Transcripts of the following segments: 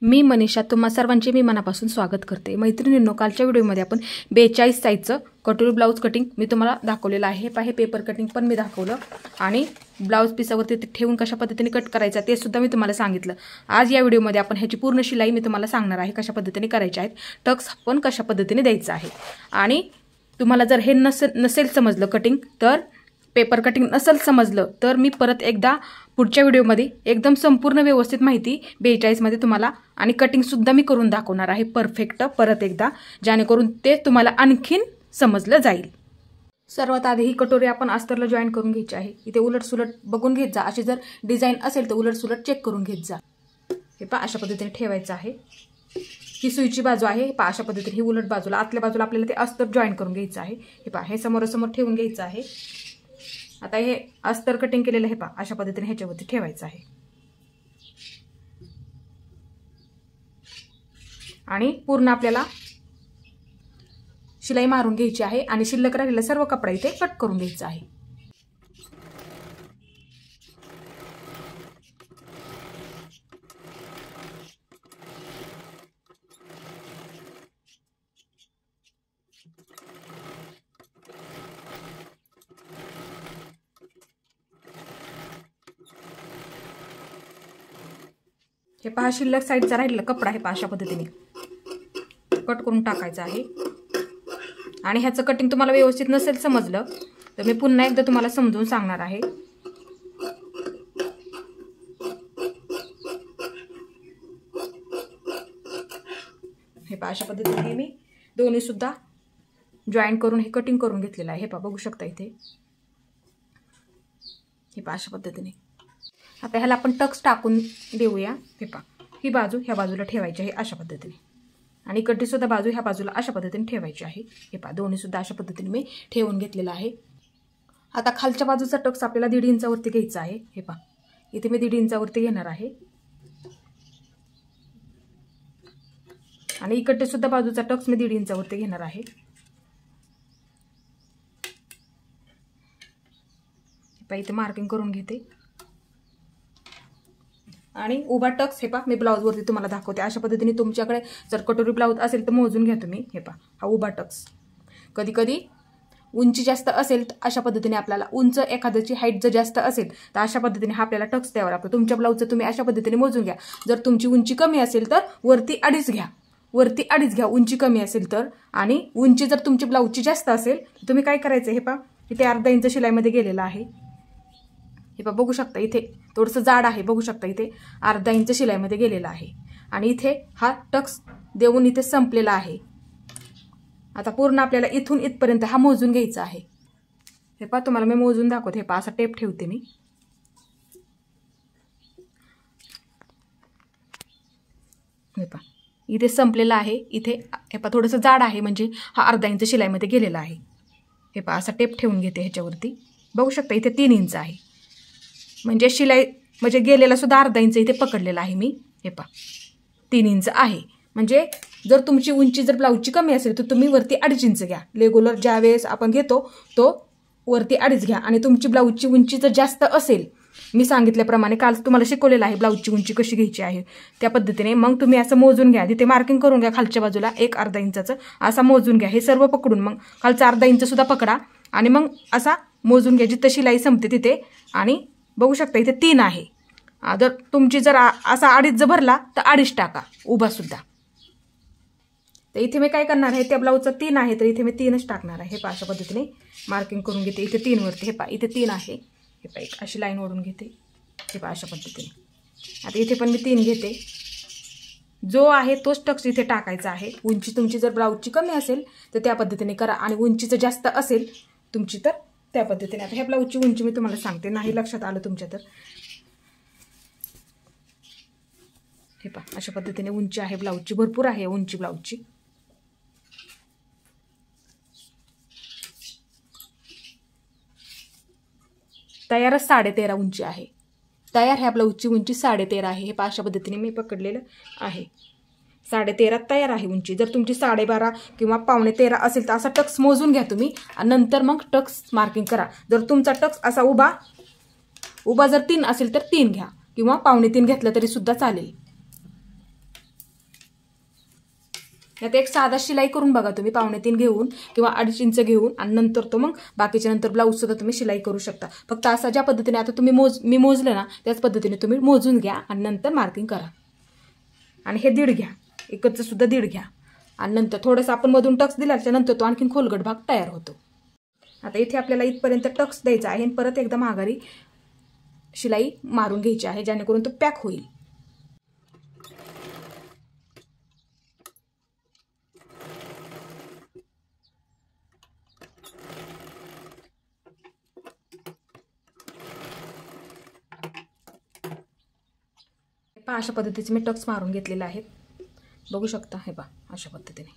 मी मनीषा तुम्हा सर्वांचे मी मनापासून स्वागत करते। मैत्रिणींनो, कालच्या व्हिडिओमध्ये आपण 42 साईजचं कटोरी ब्लाउज कटिंग मी तुम्हाला दाखवलेलं आहे। हे पेपर कटिंग पण मी दाखवलं आणि ब्लाउज पीसावरती ठेवून कशा पद्धतीने कट करायचा ते सुद्धा मी तुम्हाला सांगितलं। आज या व्हिडिओमध्ये आपण ह्याची पूर्ण शिलाई मी तुम्हाला सांगणार आहे, कशा पद्धतीने करायची आहे, टक्स पण कशा पद्धतीने द्यायचा आहे। आणि तुम्हाला जर हे नसेल समजलं कटिंग, तर पेपर कटिंग नसेल समजलं तर मी परत एकदा पुढच्या व्हिडिओमध्ये एकदम संपूर्ण व्यवस्थित माहिती 42 मध्ये तुम्हाला आणि कटिंग सुद्धा मी करून दाखवणार आहे परफेक्ट परत एकदा, जेणेकरून ते तुम्हाला आणखीन समजलं जाईल। सर्वात आधी ही कटोरी आपण अस्तरला जॉईन करून घ्यायची आहे। इथे उलट सुलट बघून घेत जा, अशी जर डिझाइन असेल तर उलट सुलट चेक करून घेत जा। हे पहा अशा पद्धतीने ठेवायचं आहे। ही सुईची बाजू आहे, हे पहा अशा पद्धतीने ही उलट बाजूला आतल्या बाजूला आपल्याला ते अस्तर जॉईन करून घ्यायचं आहे। हे पहा हे समोरासमोर ठेवून घ्यायचं आहे। आता हे अस्तर कटिंग केलेलं हे पहा अशा पद्धतीने ह्याच्यावरती ठेवायचं आहे आणि पूर्ण आपल्याला शिलाई मारून घ्यायची आहे आणि शिल्लक राहिलेला सर्व कपडा इथे कट करून घ्यायचा आहे। हे पहा शिल्लक साईडचा राहिलेला कपडा हे पहा अशा पद्धतीने कट करून टाकायचा आहे। आणि ह्याचं कटिंग तुम्हाला व्यवस्थित नसेल समजलं तर मी पुन्हा एकदा तुम्हाला समजून सांगणार आहे। हे पहा अशा पद्धतीने मी दोन्ही सुद्धा जॉईन करून हे कटिंग करून घेतलेलं आहे। हे पहा बघू शकता इथे, हे पहा अशा पद्धतीने। आता ह्याला आपण टक्स टाकून देऊया। हे पहा ही बाजू ह्या बाजूला ठेवायची आहे अशा पद्धतीने आणि इकडची सुद्धा बाजू ह्या बाजूला अशा पद्धतीने ठेवायची आहे। हे पहा दोन्ही सुद्धा अशा पद्धतीने मी ठेवून घेतलेला आहे। आता खालच्या बाजूचा टक्स आपल्याला 1.5 इंचावरती घ्यायचा आहे। हे पहा इथे मी 1.5 इंचावरती घेणार आहे आणि इकडचे सुद्धा बाजूचा टक्स मी 1.5 इंचावरती घेणार आहे। हे पहा इथे मार्किंग करून घेते आणि उभा टक्स हे पहा मी ब्लाउज वरती तुम्हाला दाखवते। अशा पद्धतीने तुमच्याकडे जर कटोरी ब्लाउज असेल तर मोजून घ्या तुम्ही। हे पहा हा उभा टक्स, कधी कधी उंची जास्त असेल तर अशा पद्धतीने आपल्याला उंच एखाद्याची हाईट जर जास्त असेल तर अशा पद्धतीने हा आपल्याला टक्स द्यावा लागतो। तुमच्या ब्लाउजचं तुम्ही अशा पद्धतीने मोजून घ्या। जर तुमची उंची कमी असेल तर वरती 2.5 घ्या, वरती 2.5 घ्या उंची कमी असेल तर। आणि उंची जर तुमची ब्लाउजची जास्त असेल तर तुम्ही काय करायचं, हे पहा इथे 1/2 इंच शिलाईमध्ये गेलेला आहे। हे पहा बघू शकता इथे थोडंसं जाड आहे, बघू शकता इथे 1/2 इंच शिलाईमध्ये गेलेला आहे आणि इथे हा टक्स देऊन इथे संपलेला आहे। आता पूर्ण आपल्याला इथून इथपर्यंत हा मोजून घ्यायचा आहे। हे पहा तुम्हाला मी मोजून दाखवते। हे पहा असा टेप ठेवते मी। हे पहा इथे संपलेला आहे। इथे हे पहा थोडंसं जाड आहे, म्हणजे हा 1/2 इंच शिलाईमध्ये गेलेला आहे। हे पहा असा टेप ठेवून घेते ह्याच्यावरती। बघू शकता इथे 3 इंच आहे, म्हणजे शिलाई म्हणजे गेलेला सुद्धा 1/2 इंच इथे पकडलेला आहे मी। हे पहा 3 इंच आहे, म्हणजे जर तुमची उंची जर ब्लाउजची कमी असेल तर तुम्ही वरती 2.5 इंच घ्या। रेग्युलर ज्या वेळेस आपण घेतो तो वरती 2.5 घ्या। आणि तुमची ब्लाउजची उंची जर जास्त असेल, मी सांगितल्याप्रमाणे काल तुम्हाला शिकवलेलं आहे ब्लाउजची उंची कशी घ्यायची आहे त्या पद्धतीने, मग तुम्ही असं मोजून घ्या। तिथे मार्किंग करून घ्या खालच्या बाजूला 1/2 इंचाचं असा मोजून घ्या। हे सर्व पकडून मग खालचा 1/2 इंच सुद्धा पकडा आणि मग असा मोजून घ्या जिथं शिलाई संपते तिथे। आणि बघू शकता इथे 3 आहे। जर तुमची जर असा 2.5 जर भरला तर 2.5 टाका उभा सुद्धा। तर इथे मी काय करणार आहे, त्या ब्लाउजचा 3 आहे तर इथे मी 3च टाकणार आहे। हे पहा अशा पद्धतीने मार्किंग करून घेते इथे 3 वरती। हे पहा इथे 3 आहे। हे पहा एक अशी लाईन ओढून घेते। हे पहा अशा पद्धतीने। आता इथे पण मी 3 घेते, जो आहे तोच टक्स इथे टाकायचा आहे। उंची तुमची जर ब्लाउजची कमी असेल तर त्या पद्धतीने करा आणि उंची जर जास्त असेल तुमची तर त्या पद्धतीने। आता ह्या ब्लाउजची उंची मी तुम्हाला सांगते, नाही लक्षात आलं तुमच्या तर। हे पहा अशा पद्धतीने उंची आहे ब्लाउजची, भरपूर आहे उंची ब्लाउजची। तयारच 13.5 उंची आहे। तयार ह्या ब्लाउजची उंची 13.5 आहे। हे पहा अशा पद्धतीने मी पकडलेलं आहे। 13.5 तयार आहे उंची। जर तुमची 12.5 किंवा 12.15 असेल तर असा टक्स मोजून घ्या तुम्ही आणि नंतर मग टक्स मार्किंग करा। जर तुमचा टक्स असा उभा जर 3 असेल तर 3 घ्या किंवा 2.25 घेतलं तरी सुद्धा चालेल। यात एक साधा शिलाई करून बघा तुम्ही 2.5 घेऊन किंवा 2.5 इंच घेऊन, आणि नंतर तो मग बाकीच्या नंतर ब्लाऊज सुद्धा तुम्ही शिलाई करू शकता. फक्त असा ज्या पद्धतीने आता तुम्ही मी मोजलं ना त्याच पद्धतीने तुम्ही मोजून घ्या आणि नंतर मार्किंग करा. आणि हे 1.5 घ्या, इकडचं सुद्धा 1.5 घ्या, आणि नंतर थोडंसं आपण मधून टक्स दिला त्याच्यानंतर तो आणखीन खोलगट भाग तयार होतो. आता इथे आपल्याला इथपर्यंत टक्स द्यायचा आहे आणि परत एकदा माघारी शिलाई मारून घ्यायची आहे जेणेकरून तो पॅक होईल. अशा पद्धतीचे मी टक्स मारून घेतलेले आहेत, बघू शकता. हे पहा अशा पद्धतीने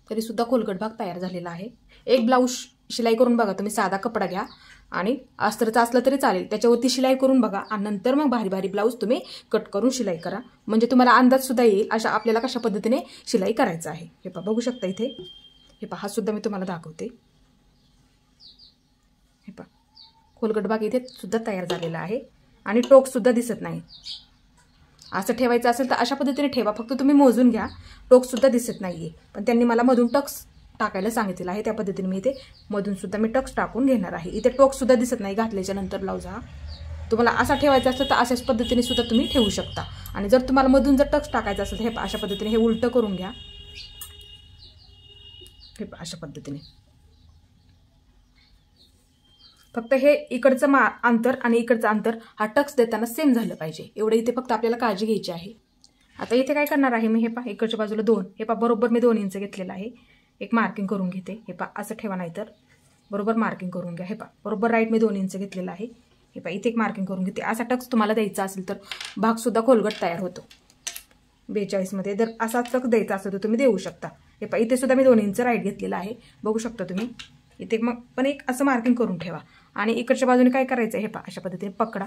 तरी सुद्धा खोलगट भाग तयार झालेला आहे. एक ब्लाऊज शिलाई करून बघा तुम्ही, साधा कपडा घ्या आणि अस्तरचा असलं तरी चालेल, त्याच्यावरती शिलाई करून बघा आणि नंतर मग भारी भारी ब्लाऊज तुम्ही कट करून शिलाई करा, म्हणजे तुम्हाला अंदाज सुद्धा येईल अशा आपल्याला कशा पद्धतीने शिलाई करायचं आहे. हे पहा बघू शकता इथे. हे पहा हा सुद्धा मी तुम्हाला दाखवते. हे पहा खोलगट भाग इथे सुद्धा तयार झालेला आहे आणि टोक सुद्धा दिसत नाही. असं ठेवायचं असेल तर अशा पद्धतीने ठेवा, फक्त तुम्ही मोजून घ्या. टोक सुद्धा दिसत नाहीये, पण त्यांनी मला मधून टक्स टाकायला सांगितलेलं आहे, त्या पद्धतीने मी इथे मधून सुद्धा मी टक्स टाकून घेणार आहे. इथे टोक सुद्धा दिसत नाही घातल्याच्या नंतर ब्लाऊज हा. तुम्हाला असा ठेवायचा असेल तर अशाच पद्धतीने सुद्धा तुम्ही ठेवू शकता. आणि जर तुम्हाला मधून जर टक्स टाकायचा असेल तर हे अशा पद्धतीने हे उलटं करून घ्या. हे अशा पद्धतीने फक्त हे इकडचं अंतर आणि इकडचं अंतर हा टक्स देताना सेम झालं पाहिजे, एवढं इथे फक्त आपल्याला काळजी घ्यायची आहे. आता इथे काय करणार आहे मी, हे पहा इकडच्या बाजूला 2, हे पहा बरोबर मी 2 इंच घेतलेलं आहे. एक मार्किंग करून घेते. हे पहा असं ठेवा, नाही तर बरोबर मार्किंग करून घ्या. हे पहा बरोबर राईट मी 2 इंच घेतलेलं आहे. हे पहा इथे एक मार्किंग करून घेते. असा टक्स तुम्हाला द्यायचा असेल तर भाग सुद्धा खोलगट तयार होतो. 42 मध्ये जर असा टक्स द्यायचा असेल तर तुम्ही देऊ शकता. हे पहा इथे सुद्धा मी 2 इंच राईट घेतलेला आहे, बघू शकता तुम्ही. इथे मग पण एक असं मार्किंग करून ठेवा. आणि इकडच्या बाजूने काय करायचं, हे पहा अशा पद्धतीने पकडा,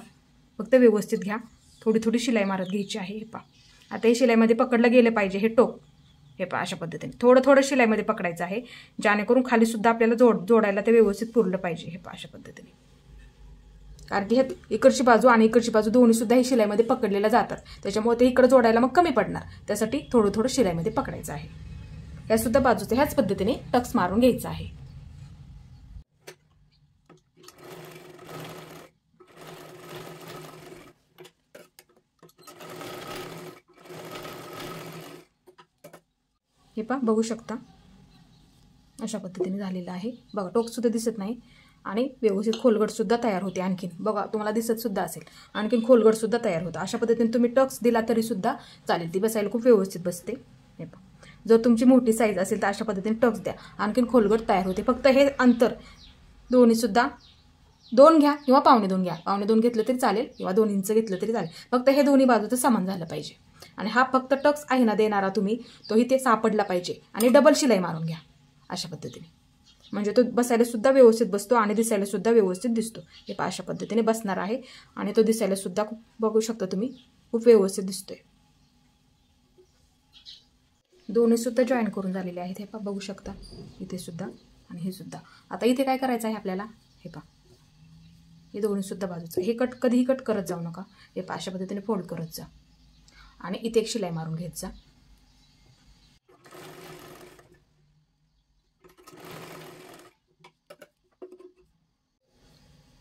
फक्त व्यवस्थित घ्या. थोडी थोडी शिलाई मारत घ्यायची आहे. हे पहा आता हे शिलाईमध्ये पकडलं गेलं पाहिजे हे टोक. हे पहा अशा पद्धतीने थोडं थोडं शिलाईमध्ये पकडायचं आहे, जेणेकरून खाली सुद्धा आपल्याला जोडायला ते व्यवस्थित पुरलं पाहिजे. हे पहा अशा पद्धतीने, कारण की हे इकडची बाजू आणि इकडची बाजू दोन्ही सुद्धा ही शिलाईमध्ये पकडलेल्या जातात, त्याच्यामुळे ते इकडे जोडायला मग कमी पडणार. त्यासाठी थोडं थोडं शिलाईमध्ये पकडायचं आहे. ह्या सुद्धा बाजूचं ह्याच पद्धतीने टक्स मारून घ्यायचं आहे. हे पहा बघू शकता अशा पद्धतीने झालेलं आहे. बघा टोक सुद्धा दिसत नाही आणि व्यवस्थित खोलगट सुद्धा तयार होते. आणखीन बघा तुम्हाला दिसत सुद्धा असेल, आणखीन खोलगट सुद्धा तयार होतं. अशा पद्धतीने तुम्ही टक्स दिला तरी सुद्धा चालेल, ती बसायला खूप व्यवस्थित बसते. हे पहा जर तुमची मोठी साईज असेल तर अशा पद्धतीने टक्स द्या, आणखीन खोलगट तयार होते. फक्त हे अंतर दोन्ही सुद्धा 2 घ्या किंवा 2.25 घ्या, 2.25 घेतलं तरी चालेल किंवा 2 इंच घेतलं तरी चालेल. फक्त हे दोन्ही बाजूचं समान झालं पाहिजे. आणि हा फक्त टक्स आहे ना देणारा तुम्ही, तोही ते सापडला पाहिजे. आणि डबल शिलाई मारून घ्या अशा पद्धतीने, म्हणजे तो बसायला सुद्धा व्यवस्थित बसतो आणि दिसायला सुद्धा व्यवस्थित दिसतो. हे पहा अशा पद्धतीने बसणार आहे आणि तो दिसायला सुद्धा खूप बघू शकता तुम्ही, खूप व्यवस्थित दिसतोय. दोन्ही सुद्धा जॉईन करून झालेले आहेत. हे पहा बघू शकता इथे सुद्धा आणि हे सुद्धा. आता इथे काय करायचं आहे आपल्याला, हे पहा हे दोन्ही सुद्धा बाजूचं हे कधीही कट करत जाऊ नका. हे पहा अशा पद्धतीने फोल्ड करत जा आणि इथे एक शिलाई मारून घेत जा.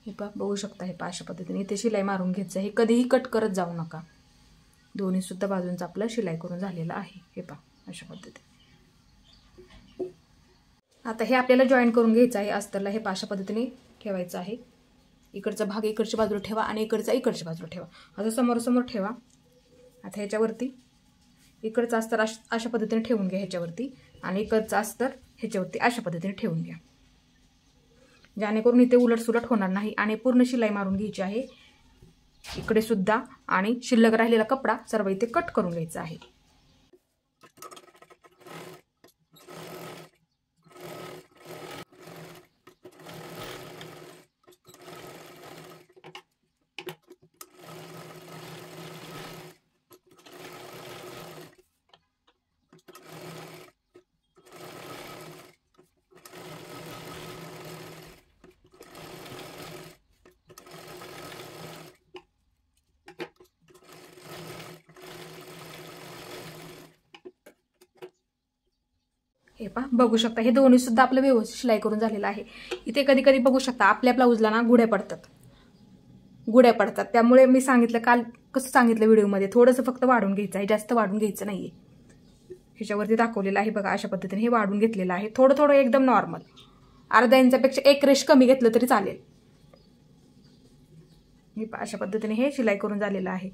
हे पहा बघू शकता. हे पहा अशा पद्धतीने इथे शिलाई मारून घेत जा. हे कधीही कट करत जाऊ नका. दोन्ही सुद्धा बाजूंचा आपला शिलाई करून झालेला आहे. हे पहा अशा पद्धतीने. आता हे आपल्याला जॉईन करून घ्यायचं आहे अस्तरला. हे पहा अशा पद्धतीने ठेवायचं आहे. इकडचा भाग इकडच्या बाजूला ठेवा आणि इकडचा इकडच्या बाजूला ठेवा, असं समोर समोर ठेवा. आता ह्याच्यावरती इकडचं अस्तर अशा पद्धतीने ठेवून घ्या ह्याच्यावरती, आणि इकडचं अस्तर ह्याच्यावरती अशा पद्धतीने ठेवून घ्या, जेणेकरून इथे उलटसुलट होणार नाही. आणि पूर्ण शिलाई मारून घ्यायची आहे इकडे सुद्धा, आणि शिल्लक राहिलेला कपडा सर्व इथे कट करून घ्यायचा आहे. हे पहा बघू शकता, हे दोन्ही सुद्धा आपलं व्यवस्थित शिलाई करून झालेलं आहे. इथे कधी कधी बघू शकता आपल्या ब्लाऊजला ना गुड्या पडतात. त्यामुळे मी सांगितलं, काल कसं सांगितलं व्हिडिओमध्ये, थोडंसं फक्त वाढून घ्यायचं आहे, जास्त वाढून घ्यायचं नाहीये. ह्याच्यावरती दाखवलेलं आहे बघा, अशा पद्धतीने हे वाढून घेतलेलं आहे. थोडं थोडं एकदम नॉर्मल, अर्धा इंचापेक्षा 1 रेष कमी घेतलं तरी चालेल. मी अशा पद्धतीने हे शिलाई करून झालेलं आहे.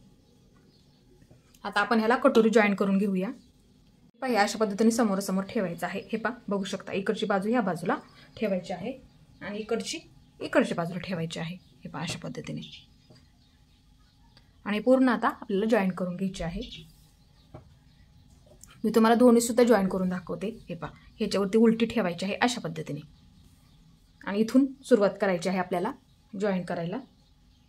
आता आपण ह्याला कटोरी जॉईन करून घेऊया. हे अशा पद्धतीने समोरासमोर ठेवायचं आहे. हे पहा बघू शकता, इकडची बाजू ह्या बाजूला ठेवायची आहे आणि इकडची बाजूला ठेवायची आहे. हे पहा अशा पद्धतीने, आणि पूर्ण आता आपल्याला जॉईन करून घ्यायचे आहे. मी तुम्हाला दोन्ही सुद्धा जॉईन करून दाखवते. हे पहा, ह्याच्यावरती उलटी ठेवायची आहे अशा पद्धतीने, आणि इथून सुरुवात करायची आहे आपल्याला जॉईन करायला.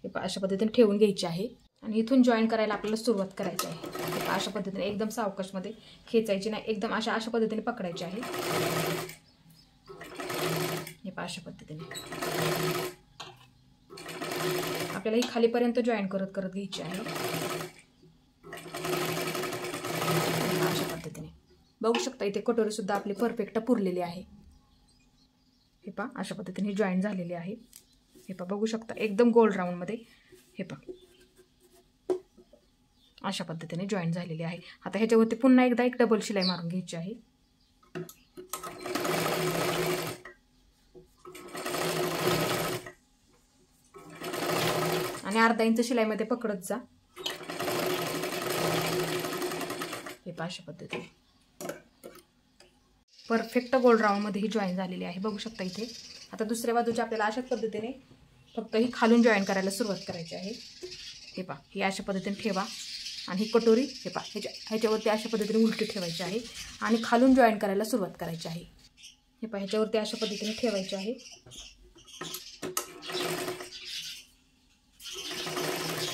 हे पहा अशा पद्धतीने ठेवून घ्यायची आहे आणि इथून जॉईन करायला आपल्याला सुरुवात करायची आहे. हे पहा अशा पद्धतीने एकदम सावकाशमध्ये खेचायची नाही, एकदम अशा पद्धतीने पकडायची आहे. हे पहा अशा पद्धतीने आपल्याला ही खालीपर्यंत जॉईन करत करत घ्यायची आहे. अशा पद्धतीने बघू शकता, इथे कटोरी सुद्धा आपली परफेक्ट पुरलेली आहे. हे पहा अशा पद्धतीने जॉईन झालेली आहे. हे पहा बघू शकता, एकदम गोल राऊंड मध्ये. हे पहा अशा पद्धतीने जॉईन झालेली आहे. आता ह्याच्यावरती पुन्हा एकदा एक डबल शिलाई मारून घ्यायची आहे. आणि अर्धा इंच शिलाईमध्ये पकडत जा. हे पहा अशा पद्धतीने परफेक्ट गोल राऊंडमध्ये ही जॉईन झालेली आहे. बघू शकता इथे. आता दुसऱ्या बाजूच्या आपल्याला अशाच पद्धतीने फक्त ही खालून जॉईन करायला सुरुवात करायची आहे. हे पहा, ही अशा पद्धतीने ठेवा आणि ही कटोरी हे पहा ह्याच्यावरती अशा पद्धतीने उलटी ठेवायची आहे आणि खालून जॉईन करायला सुरुवात करायची आहे. हे पहा ह्याच्यावरती अशा पद्धतीने ठेवायची आहे.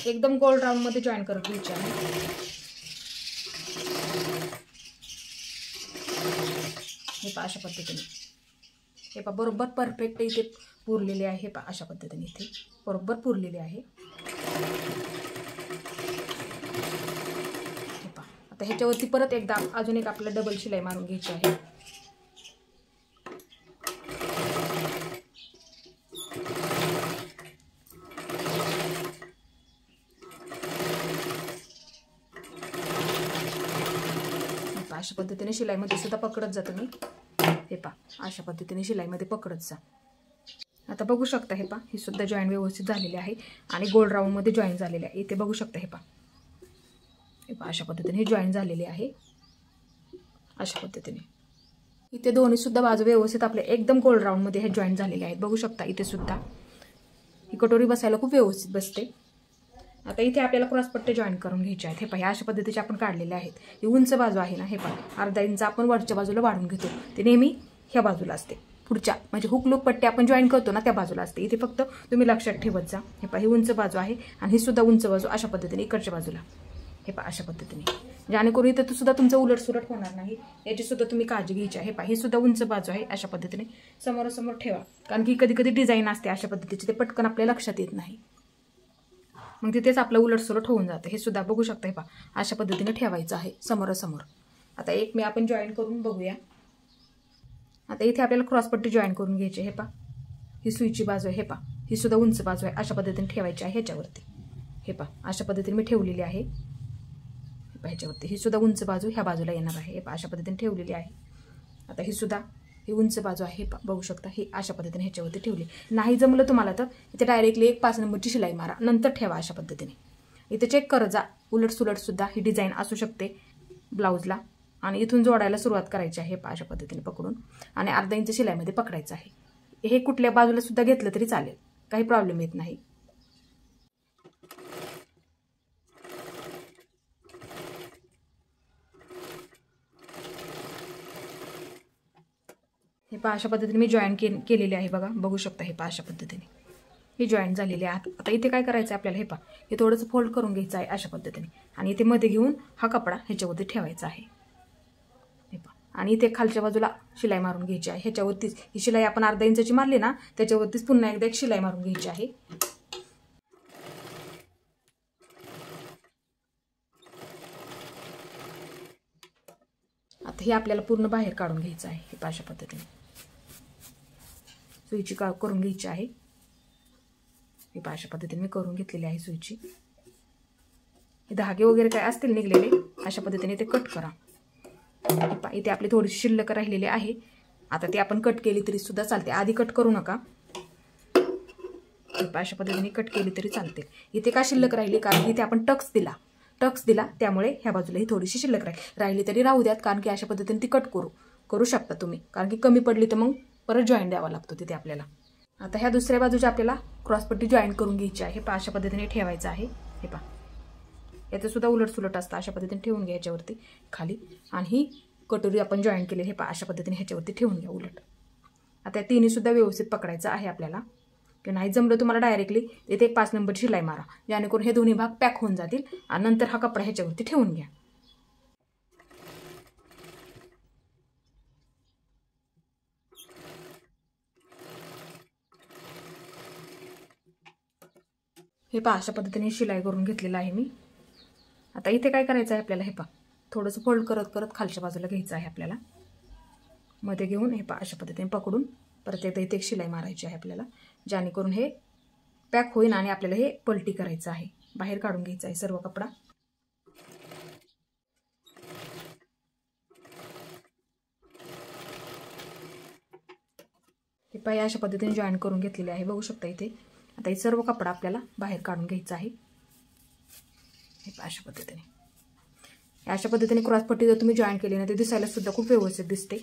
एकदम गोल राऊंडमध्ये जॉईन करत घ्यायची आहे. हे पहा अशा पद्धतीने. हे पहा बरोबर परफेक्ट इथे पुरलेले आहे. हे पहा अशा पद्धतीने इथे बरोबर पुरलेले आहे. हे पहा आता ह्याच्यावरती परत एकदा अजून एक आपल्याला डबल शिलाई मारून घ्यायची आहे. अशा पद्धतीने शिलाईमध्ये सुद्धा पकडत जा तुम्ही. हे पहा अशा पद्धतीने शिलाईमध्ये पकडत जा. आता बघू शकता, हे पहा ही सुद्धा जॉईन व्यवस्थित झालेली आहे आणि गोल राऊंडमध्ये जॉईन झालेली आहे. इथे बघू शकता, हे पहा अशा पद्धतीने ही जॉईन झालेली आहे. अशा पद्धतीने इथे दोन्ही सुद्धा बाजू व्यवस्थित आपले एकदम गोल राऊंडमध्ये हे जॉईन झालेले आहेत. बघू शकता इथे सुद्धा ही कटोरी बसायला खूप व्यवस्थित बसते. आता इथे आपल्याला क्रॉसपट्टे जॉईन करून घ्यायचे आहेत. हे पहा अशा पद्धतीचे आपण काढलेले आहेत. ही उंच बाजू आहे ना, हे पहा अर्धा इंच आपण वरच्या बाजूला वाढून घेतो. ते नेहमी ह्या बाजूला असते, पुढच्या म्हणजे हुक लूप पट्टी आपण जॉईन करतो ना त्या बाजूला असते. इथे फक्त तुम्ही लक्षात ठेवत जा. हे पहा ही उंच बाजू आहे आणि ही सुद्धा उंच बाजू अशा पद्धतीने इकडच्या बाजूला. हे पहा अशा पद्धतीने, जेणेकरून इथे सुद्धा तुमचं उलटसुलट होणार नाही, याची सुद्धा तुम्ही काळजी घ्यायची आहे. पहा ही सुद्धा उंच बाजू आहे. अशा पद्धतीने समोरासमोर ठेवा, कारण की कधी कधी डिझाईन असते अशा पद्धतीची, ते पटकन आपल्या लक्षात येत नाही, मग तिथेच आपलं उलटसुलट होऊन जातं. हे सुद्धा बघू शकता. हे पहा अशा पद्धतीने ठेवायचं आहे समोरासमोर. आता एक मी आपण जॉईन करून बघूया. आता इथे आपल्याला क्रॉसपट्टी जॉईन करून घ्यायची. हे पहा ही सुईची बाजू आहे. हे पहा ही सुद्धा उंच बाजू आहे. अशा पद्धतीने ठेवायची आहे ह्याच्यावरती. हे पहा अशा पद्धतीने मी ठेवलेली आहे. हे पहा ह्याच्यावरती ही सुद्धा उंच बाजू ह्या बाजूला येणार आहे. हे पहा अशा पद्धतीने ठेवलेली आहे. आता ही सुद्धा ही उंच बाजू आहे. बघू शकता ही अशा पद्धतीने ह्याच्यावरती ठेवली. नाही जमलं तुम्हाला तर इथे डायरेक्टली एक 5 नंबरची शिलाई मारा, नंतर ठेवा अशा पद्धतीने. इथे चेक करत जा, उलट सुलट सुद्धा ही डिझाईन असू शकते ब्लाऊजला. आणि इथून जोडायला सुरुवात करायची आहे अशा पद्धतीने पकडून, आणि अर्धा इंच शिलाईमध्ये पकडायचं आहे. हे कुठल्या बाजूला सुद्धा घेतलं तरी चालेल, काही प्रॉब्लेम येत नाही. हे पहा अशा पद्धतीने मी जॉईन केलेले आहे. बघू शकता. हे पहा अशा पद्धतीने ही जॉईन झालेली आहे. आता इथे काय करायचं आहे आपल्याला, हे पहा हे थोडंसं फोल्ड करून घ्यायचं आहे अशा पद्धतीने, आणि इथे मध्ये घेऊन हा कपडा ह्याच्यावरती ठेवायचा आहे. हे पहा, आणि इथे खालच्या बाजूला शिलाई मारून घ्यायची आहे. ह्याच्यावरतीच ही शिलाई आपण अर्धा इंचाची मारली ना, त्याच्यावरतीच पुन्हा एकदा एक शिलाई मारून घ्यायची आहे. आता आता हे आपल्याला पूर्ण बाहेर काढून घ्यायचं आहे. हे अशा पद्धतीने सुईची करून घ्यायची आहे. हे अशा पद्धतीने मी करून घेतलेली आहे सुईची. हे धागे वगैरे काय असतील निघलेले अशा पद्धतीने ते कट करा. इथे आपली थोडीशी शिल्लक राहिलेली आहे. आता ती आपण कट केली तरी सुद्धा चालते. आधी कट करू नका. अशा पद्धतीने कट केली तरी चालते. इथे का शिल्लक राहिली कारण इथे आपण टक्स दिला त्यामुळे ह्या बाजूला ही थोडीशी शिल्लक राहिली तरी राहू द्यात. कारण की अशा पद्धतीने ती कट करू शकता तुम्ही. कारण की कमी पडली तर मग परत जॉईन द्यावा लागतो तिथे आपल्याला. आता ह्या दुसऱ्या बाजूची आपल्याला क्रॉसपट्टी जॉईन करून घ्यायची आहे. अशा पद्धतीने ठेवायचं आहे. हे पहा याचं सुद्धा उलट सुलट असतं. अशा पद्धतीने ठेवून घ्या ह्याच्यावरती खाली. आणि ही कटोरी आपण जॉईन केली हे अशा पद्धतीने ह्याच्यावरती ठेवून घ्या उलट. आता या तिन्ही सुद्धा व्यवस्थित पकडायचं आहे आपल्याला. की नाही जमलं तुम्हाला डायरेक्टली इथे 5 नंबर शिलाई मारा जेणेकरून हे दोन्ही भाग पॅक होऊन जातील. आणि नंतर हा कपडा ह्याच्यावरती ठेवून घ्या. हे पहा अशा पद्धतीने शिलाई करून घेतलेलं आहे मी. आता इथे काय करायचं आहे आपल्याला. हे पहा थोडंसं फोल्ड करत करत खालच्या बाजूला घ्यायचं आहे आपल्याला. मध्ये घेऊन हे पहा अशा पद्धतीने पकडून परत एकदा इथे एक शिलाई मारायची आहे आपल्याला जेणेकरून हे पॅक होईल. आणि आपल्याला हे पलटी करायचं आहे. बाहेर काढून घ्यायचं आहे सर्व कपडा. हे पहा अशा पद्धतीने जॉईन करून घेतलेले आहे. बघू शकता इथे. आता हे सर्व कपडा आपल्याला बाहेर काढून घ्यायचा आहे. हे अशा पद्धतीने अशा पद्धतीने क्रॉसपट्टी जर तुम्ही जॉईन केली ना ते दिसायला सुद्धा खूप व्यवस्थित दिसते.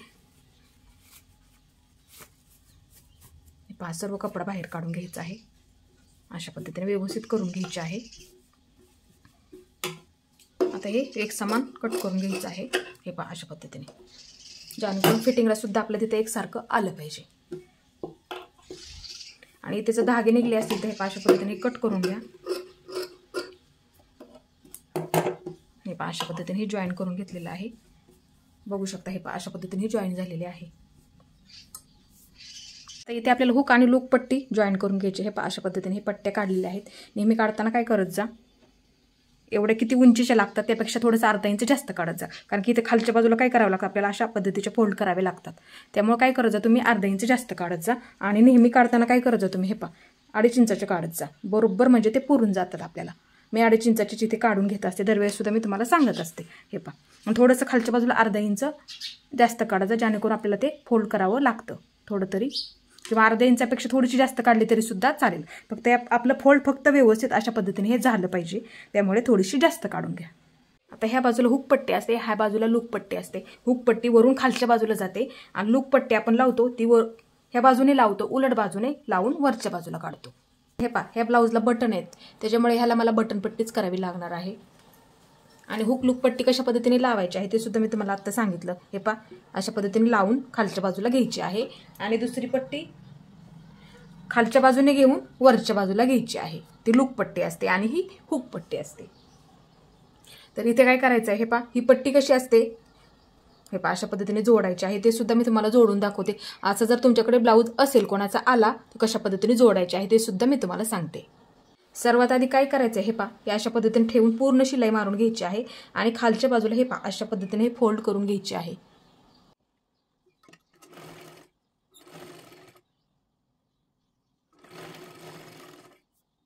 हे पहा सर्व कपडा बाहेर काढून घ्यायचा आहे. अशा पद्धतीने व्यवस्थित करून घ्यायचे आहे. आता हे एक समान कट करून घ्यायचं आहे. हे पहा अशा पद्धतीने जेणेकरून फिटिंगला सुद्धा आपल्या तिथे एकसारखं आलं पाहिजे. आणि त्याचे धागे निघले असतील तर हे अशा पद्धतीने कट करून घ्या. हे पहा अशा पद्धतीने जॉईन करून घेतलेलं आहे. बघू शकता हे पहा अशा पद्धतीने जॉईन झालेले आहे. तर इथे आपल्याला हुक आणि लूक पट्टी जॉईन करून घ्यायची. हे पहा अशा पद्धतीने हे पट्ट्या काढलेल्या आहेत. नेहमी काढताना काय करत जा एवढ्या किती उंचीच्या लागतात त्यापेक्षा थोडंसं अर्धा इंच जास्त काढत जा. कारण की इथे खालच्या बाजूला काय करावं लागतं आपल्याला अशा पद्धतीचे फोल्ड करावे लागतात. त्यामुळे काय करत जा तुम्ही अर्धा इंच जास्त काढत जा. आणि नेहमी काढताना काय करत जा तुम्ही हे पहा 2.5 इंचाचे काढत जा. बरोबर म्हणजे ते पुरून जातात आपल्याला. मी 2.5 इंचाचे जिथे काढून घेत असते दरवेळेस सुद्धा मी तुम्हाला सांगत असते. हे पहा आणि थोडंसं खालच्या बाजूला अर्धा इंच जास्त काढत जा जेणेकरून आपल्याला ते फोल्ड करावं लागतं थोडं तरी. किंवा अर्ध्या इंचापेक्षा थोडीशी जास्त काढली तरी सुद्धा चालेल. फक्त आपलं फोल्ड फक्त व्यवस्थित अशा पद्धतीने हे झालं पाहिजे. त्यामुळे थोडीशी जास्त काढून घ्या. आता ह्या बाजूला हुक पट्टी असते ह्या बाजूला लूक पट्टी असते. हुक पट्टी वरून खालच्या बाजूला जाते आणि लूक पट्टी आपण लावतो ती ह्या बाजूने लावतो उलट बाजूने लावून वरच्या बाजूला काढतो. हे पहा ह्या ब्लाऊजला बटन आहेत त्याच्यामुळे ह्याला मला बटन पट्टीच करावी लागणार आहे. आणि हुक लूक पट्टी कशा पद्धतीने लावायची आहे ते सुद्धा मी तुम्हाला आता सांगितलं. हे पहा अशा पद्धतीने लावून खालच्या बाजूला घ्यायची आहे. आणि दुसरी पट्टी खालच्या बाजूने घेऊन वरच्या बाजूला घ्यायची आहे. ती लूक पट्टी असते आणि ही हुक पट्टी असते. तर इथे काय करायचं आहे हे पहा ही पट्टी कशी असते हे पहा अशा पद्धतीने जोडायची आहे. ते सुद्धा मी तुम्हाला जोडून दाखवते. असं जर तुमच्याकडे ब्लाऊज असेल कोणाचा आला तर कशा पद्धतीने जोडायचे आहे ते सुद्धा मी तुम्हाला सांगते. सर्वात आधी काय करायचं आहे हे पहा हे अशा पद्धतीने ठेवून पूर्ण शिलाई मारून घ्यायची आहे. आणि खालच्या बाजूला हे पहा अशा पद्धतीने हे फोल्ड करून घ्यायची आहे.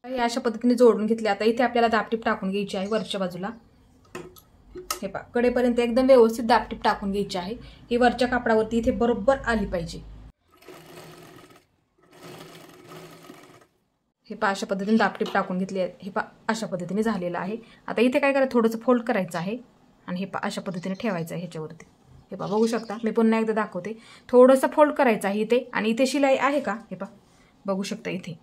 हे अशा पद्धतीने जोडून घेतले. आता इथे आपल्याला दापटीप टाकून घ्यायची आहे वरच्या बाजूला. हे पहा कडेपर्यंत एकदम व्यवस्थित दापटीप टाकून घ्यायची आहे. ही वरच्या कापडावरती इथे बरोबर आली पाहिजे. हे पहा अशा पद्धतीने दापटीप टाकून घेतली आहे. हे पहा अशा पद्धतीने झालेलं आहे. आता इथे काय करायचं थोडंसं फोल्ड करायचं आहे आणि हे पहा अशा पद्धतीने ठेवायचं आहे ह्याच्यावरती. हे पहा बघू शकता मी पुन्हा एकदा दाखवते. थोडंसं फोल्ड करायचं आहे इथे आणि इथे शिलाई आहे का हे पहा बघू शकता इथे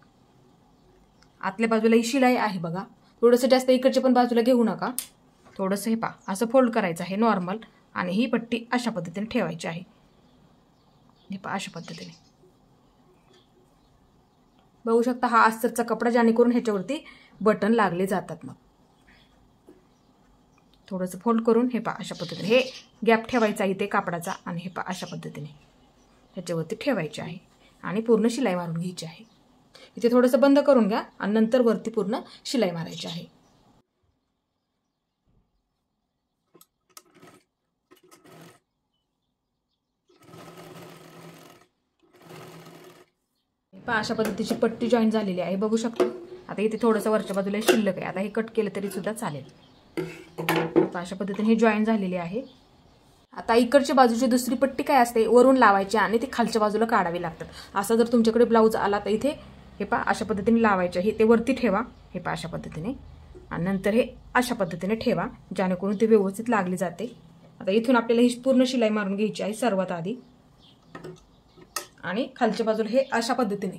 आतल्या बाजूला ही शिलाई आहे बघा. थोडंसं जास्त इकडच्या पण बाजूला घेऊ नका. थोडंसं हे पहा असं फोल्ड करायचं आहे नॉर्मल आणि ही पट्टी अशा पद्धतीने ठेवायची आहे. हे पहा अशा पद्धतीने बघू शकता हा अस्तरचा कपडा जेणेकरून ह्याच्यावरती बटन लागले जातात. मग थोडंसं फोल्ड करून हे पहा अशा पद्धतीने हे गॅप ठेवायचा आहे इथे कापडाचा आणि हे पहा अशा पद्धतीने ह्याच्यावरती ठेवायचे आहे आणि पूर्ण शिलाई मारून घ्यायची आहे. इथे थोडंसं बंद करून घ्या आणि नंतर वरती पूर्ण शिलाई मारायची आहे. पहा अशा पद्धतीची पट्टी जॉईन झालेली आहे, बघू शकता. आता इथे थोडंसं वरच्या बाजूला शिल्लक आहे, आता हे कट केलं तरी सुद्धा चालेल. पहा अशा पद्धतीने हे जॉईन झालेली आहे. आता इकडच्या बाजूची दुसरी पट्टी काय असते, वरून लावायची आणि ती खालच्या बाजूला काढावी लागतात. असं जर तुमच्याकडे ब्लाऊज आला तर इथे हे पहा अशा पद्धतीने लावायचे, हे ते वरती ठेवा, हे पहा अशा पद्धतीने, आणि नंतर हे अशा पद्धतीने ठेवा जेणेकरून ते व्यवस्थित लागली जाते. आता इथून आपल्याला ही पूर्ण शिलाई मारून घ्यायची आहे सर्वात आधी, आणि खालच्या बाजूला हे अशा पद्धतीने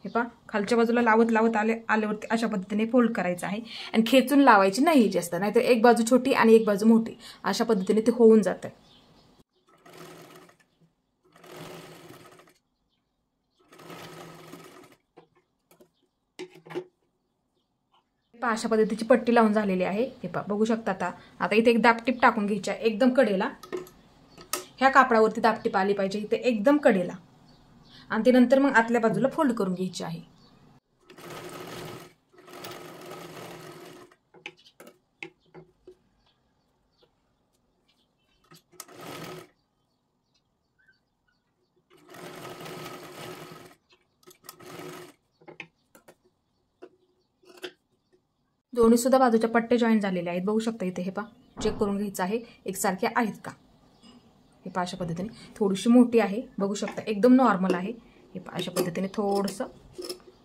हे पहा खालच्या बाजूला लावत आल्यावरती अशा पद्धतीने फोल्ड करायचं आहे. आणि खेचून लावायची नाही जास्त, नाहीतर एक बाजू छोटी आणि एक बाजू मोठी अशा पद्धतीने ते होऊन जातं. अशा पद्धतीची पट्टी लावून झालेली आहे. हे पहा बघू शकता. आता इथे एक दाबटीप टाकून घ्यायची आहे एकदम कडेला. ह्या कापडावरती दाबटीप आली पाहिजे इथे एकदम कडेला, आणि ते नंतर मग आतल्या बाजूला फोल्ड करून घ्यायची आहे. दोन्ही सुद्धा बाजूच्या पट्टे जॉईन झालेले आहेत, बघू शकता इथे. हे पहा चेक करून घ्यायचं आहे एकसारखे आहेत का. हे पहा अशा पद्धतीने थोडीशी मोठी आहे, बघू शकता एकदम नॉर्मल आहे. हे पहा अशा पद्धतीने थोडंसं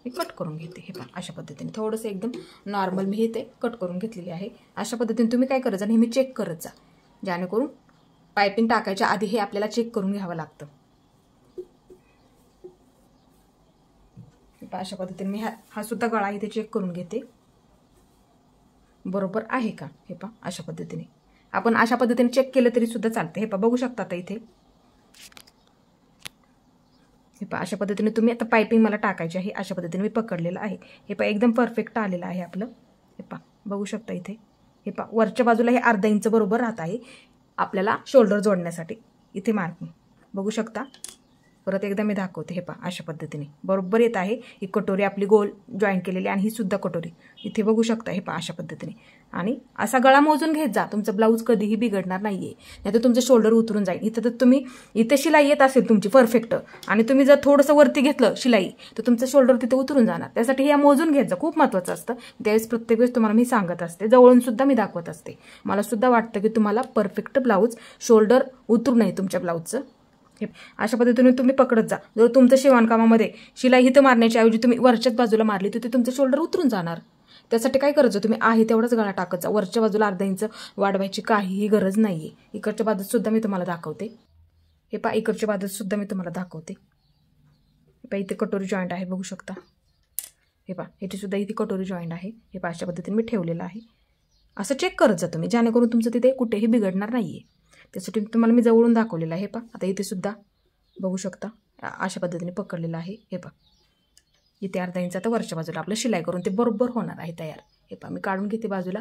मी कट करून घेते. हे पहा अशा पद्धतीने थोडंसं एकदम नॉर्मल मी इथे कट करून घेतलेली आहे. अशा पद्धतीने तुम्ही काय करायचं, नेहमी चेक करत जा, जेणेकरून पायपिंग टाकायच्या आधी हे आपल्याला चेक करून घ्यावं लागतं. हे पहा अशा पद्धतीने मी हा सुद्धा गळा इथे चेक करून घेते बरोबर आहे का. हे पहा अशा पद्धतीने आपण अशा पद्धतीने चेक केलं तरी सुद्धा चालतं. हे पहा बघू शकता आता इथे. हे पहा अशा पद्धतीने तुम्ही आता पायपिंग मला टाकायची आहे, अशा पद्धतीने मी पकडलेलं आहे. हे पहा एकदम परफेक्ट आलेलं आहे आपलं. हे पहा बघू शकता इथे. हे पहा वरच्या बाजूला हे अर्धा इंच बरोबर राहत आहे आपल्याला शोल्डर जोडण्यासाठी. इथे मार्किंग बघू शकता. परत एकदा मी दाखवते. हे पहा अशा पद्धतीने बरोबर येत आहे. ही कटोरी आपली गोल जॉईन केलेली आणि ही सुद्धा कटोरी इथे बघू शकता. हे पहा अशा पद्धतीने, आणि असा गळा मोजून घेत जा. तुमचं ब्लाऊज कधीही बिघडणार नाहीये, नाही तर तुमचं शोल्डर उतरून जाईल. इथं तर तुम्ही इथे शिलाई येत असेल तुमची परफेक्ट, आणि तुम्ही जर थोडंसं वरती घेतलं शिलाई तर तुमचं शोल्डर तिथे उतरून जाणार. त्यासाठी हे मोजून घ्यायचं खूप महत्त्वाचं असतं. त्यावेळेस प्रत्येक वेळेस तुम्हाला मी सांगत असते, जवळून सुद्धा मी दाखवत असते. मला सुद्धा वाटतं की तुम्हाला परफेक्ट ब्लाऊज शोल्डर उतरू नये तुमच्या ब्लाऊजचं. अशा पद्धतीने तुम्ही पकडत जा. जर तुमचं शिवणकामामध्ये शिलाई हिथं मारण्याच्या ऐवजी तुम्ही वरच्याच बाजूला मारली तर ते तुमचं शोल्डर उतरून जाणार. त्यासाठी काय करायचं, तुम्ही आहे तेवढाच गळा टाकत जा. वरच्या बाजूला अर्धा इंच वाढवायची काहीही गरज नाहीये. इकडच्या बाजूत सुद्धा मी तुम्हाला दाखवते. हे पहा इकडच्या बाजूत सुद्धा मी तुम्हाला दाखवते. हे पहा इथे कटोरी जॉईंट आहे, बघू शकता. हे पहा इथे सुद्धा इथे कटोरी जॉईंट आहे. हे पहा अशा पद्धतीने मी ठेवलेलं आहे. असं चेक करत जा तुम्ही, जेणेकरून तुमचं तिथे कुठेही बिघडणार नाहीये. त्यासाठी तुम्हाला मी जवळून दाखवलेलं आहे. हे पहा आता इथे सुद्धा बघू शकता अशा पद्धतीने पकडलेलं आहे. हे पहा इथे अर्धा इंच आता वरच्या बाजूला आपलं शिलाई करून ते बरोबर होणार आहे तयार. हे पहा मी काढून घेते बाजूला.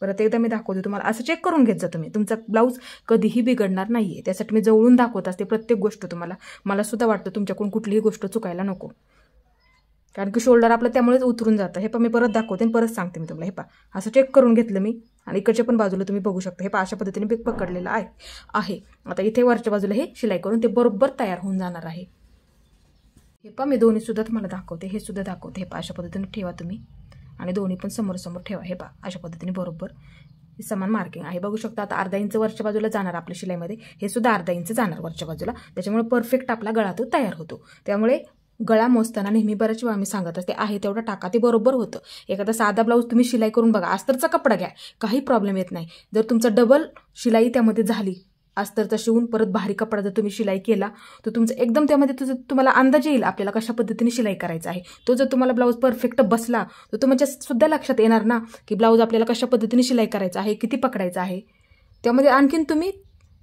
परत एकदा मी दाखवते तुम्हाला. असं चेक करून घेत जा तुम्ही, तुमचा ब्लाऊज कधीही बिघडणार नाहीये. त्यासाठी मी जवळून दाखवत असते प्रत्येक गोष्ट तुम्हाला. मला सुद्धा वाटतं तुमच्याकडून कुठलीही गोष्ट चुकायला नको, कारण की शोल्डर आपलं त्यामुळेच उतरून जातं. हे पहा मी परत दाखवते आणि परत सांगते मी तुम्हाला. हे पहा असं चेक करून घेतलं मी, आणि इकडच्या पण बाजूला तुम्ही बघू शकता. हे पहा अशा पद्धतीने मी पकडलेलं आहे. आता इथे वरच्या बाजूला हे शिलाई करून ते बरोबर तयार होऊन जाणार आहे. हे पहा मी दोन्ही सुद्धा तुम्हाला दाखवते, हे सुद्धा दाखवते. हे पहा अशा पद्धतीने ठेवा तुम्ही, आणि दोन्ही पण समोर समोर ठेवा. हे पहा अशा पद्धतीने बरोबर समान मार्किंग आहे, बघू शकता. आता अर्धा इंच वरच्या बाजूला जाणार आपल्या शिलाईमध्ये, हे सुद्धा अर्धा इंच जाणार वरच्या बाजूला. त्याच्यामुळे परफेक्ट आपला गळा तो तयार होतो. त्यामुळे गळा मोजताना नेहमी बऱ्याच वेळा मी सांगत असते, आहे तेवढं टाका, ते बरोबर होतं. एखादा साधा ब्लाऊज तुम्ही शिलाई करून बघा, अस्तरचा कपडा घ्या, काही प्रॉब्लेम येत नाही. जर तुमचा डबल शिलाई त्यामध्ये झाली, अस्तरचा शिवून परत भारी कपडा जर तुम्ही शिलाई केला तर तुमचं एकदम त्यामध्ये तुम्हाला अंदाज येईल आपल्याला कशा पद्धतीने शिलाई करायचा आहे. तो जर तुम्हाला ब्लाऊज परफेक्ट बसला तर तुमच्या सुद्धा लक्षात येणार ना की ब्लाऊज आपल्याला कशा पद्धतीने शिलाई करायचा आहे, किती पकडायचं आहे. त्यामध्ये आणखीन तुम्ही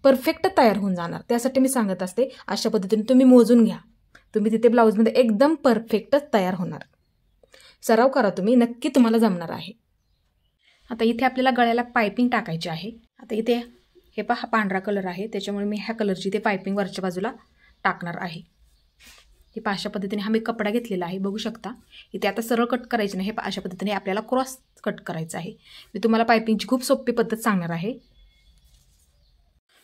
परफेक्ट तयार होऊन जाणार. त्यासाठी मी सांगत असते अशा पद्धतीने तुम्ही मोजून घ्या, तुम्ही तिथे ब्लाऊजमध्ये एकदम परफेक्टच तयार होणार. सराव करा तुम्ही, नक्की तुम्हाला जमणार आहे. आता इथे आपल्याला गळ्याला पायपिंग टाकायची आहे. आता इथे हे पहा पांढरा कलर आहे, त्याच्यामुळे मी ह्या कलरची इथे पायपिंग वरच्या बाजूला टाकणार आहे. हे पहा अशा पद्धतीने हा मी कपडा घेतलेला आहे, बघू शकता. इथे आता सरळ कट करायची नाही, हे पहा अशा पद्धतीने आपल्याला क्रॉस कट करायचं आहे. मी तुम्हाला पायपिंगची खूप सोपी पद्धत सांगणार आहे.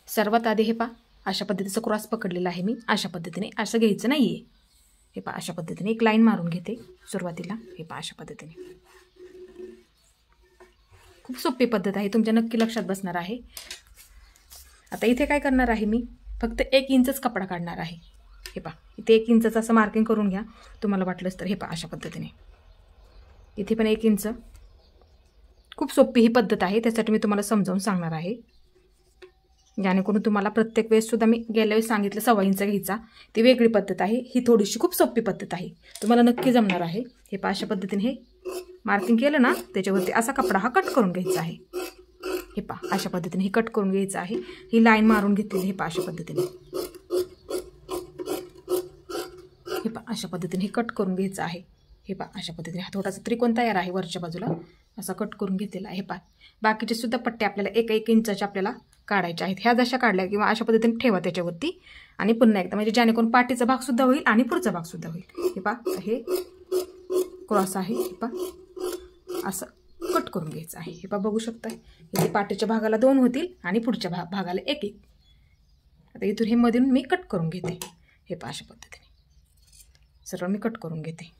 सर्वात आधी हे पहा अशा पद्धतीचं क्रॉस पकडलेला आहे मी. अशा पद्धतीने असं घ्यायचं नाहीये. हे पहा अशा पद्धतीने एक लाईन मारून घेते सुरुवातीला. हे पहा अशा पद्धतीने. खूप सोपी पद्धत आहे, तुमच्या नक्की लक्षात बसणार आहे. आता इथे काय करणार आहे मी, फक्त 1 इंचच कपडा काढणार आहे. हे पहा इथे 1 इंचचं असं मार्किंग करून घ्या तुम्हाला वाटलंच तर. हे पहा अशा पद्धतीने इथे पण 1 इंच. खूप सोपी ही पद्धत आहे, त्यासाठी मी तुम्हाला समजावून सांगणार आहे. जेणेकरून तुम्हाला प्रत्येक वेळेस सुद्धा मी गेल्या वेळेस सांगितलं 1.25 इंच घ्यायचा, ती वेगळी पद्धत आहे. ही थोडीशी खूप सोपी पद्धत आहे, तुम्हाला नक्की जमणार आहे. हे पहा अशा पद्धतीने हे मार्किंग केलं ना, त्याच्यावरती असा कपडा हा कट करून घ्यायचा आहे. हे पहा अशा पद्धतीने ही कट करून घ्यायचं आहे. ही लाईन मारून घेतलेली. हे पहा अशा पद्धतीने. हे पहा अशा पद्धतीने हे कट करून घ्यायचं आहे. हे पहा अशा पद्धतीने हा थोडासा त्रिकोण तयार आहे वरच्या बाजूला, असा कट करून घेतलेला आहे. हे पहा बाकीचे सुद्धा पट्टे आपल्याला 1 इंचाच्या आपल्याला काढायच्या आहेत. ह्या जशा काढल्या किंवा अशा पद्धतीने ठेवा त्याच्यावरती आणि पुन्हा एकदा, म्हणजे जेणेकरून पाठीचा भाग सुद्धा होईल आणि पुढचा भाग सुद्धा होईल. हे पहा हे क्रॉस आहे. हे पहा असं कट करून घ्यायचं आहे. हे पहा बघू शकता, इथे पाठीच्या भागाला 2 होतील आणि पुढच्या भागाला 1. आता इथून हे मधून मी कट करून घेते. हे पहा अशा पद्धतीने सर्व मी कट करून घेते.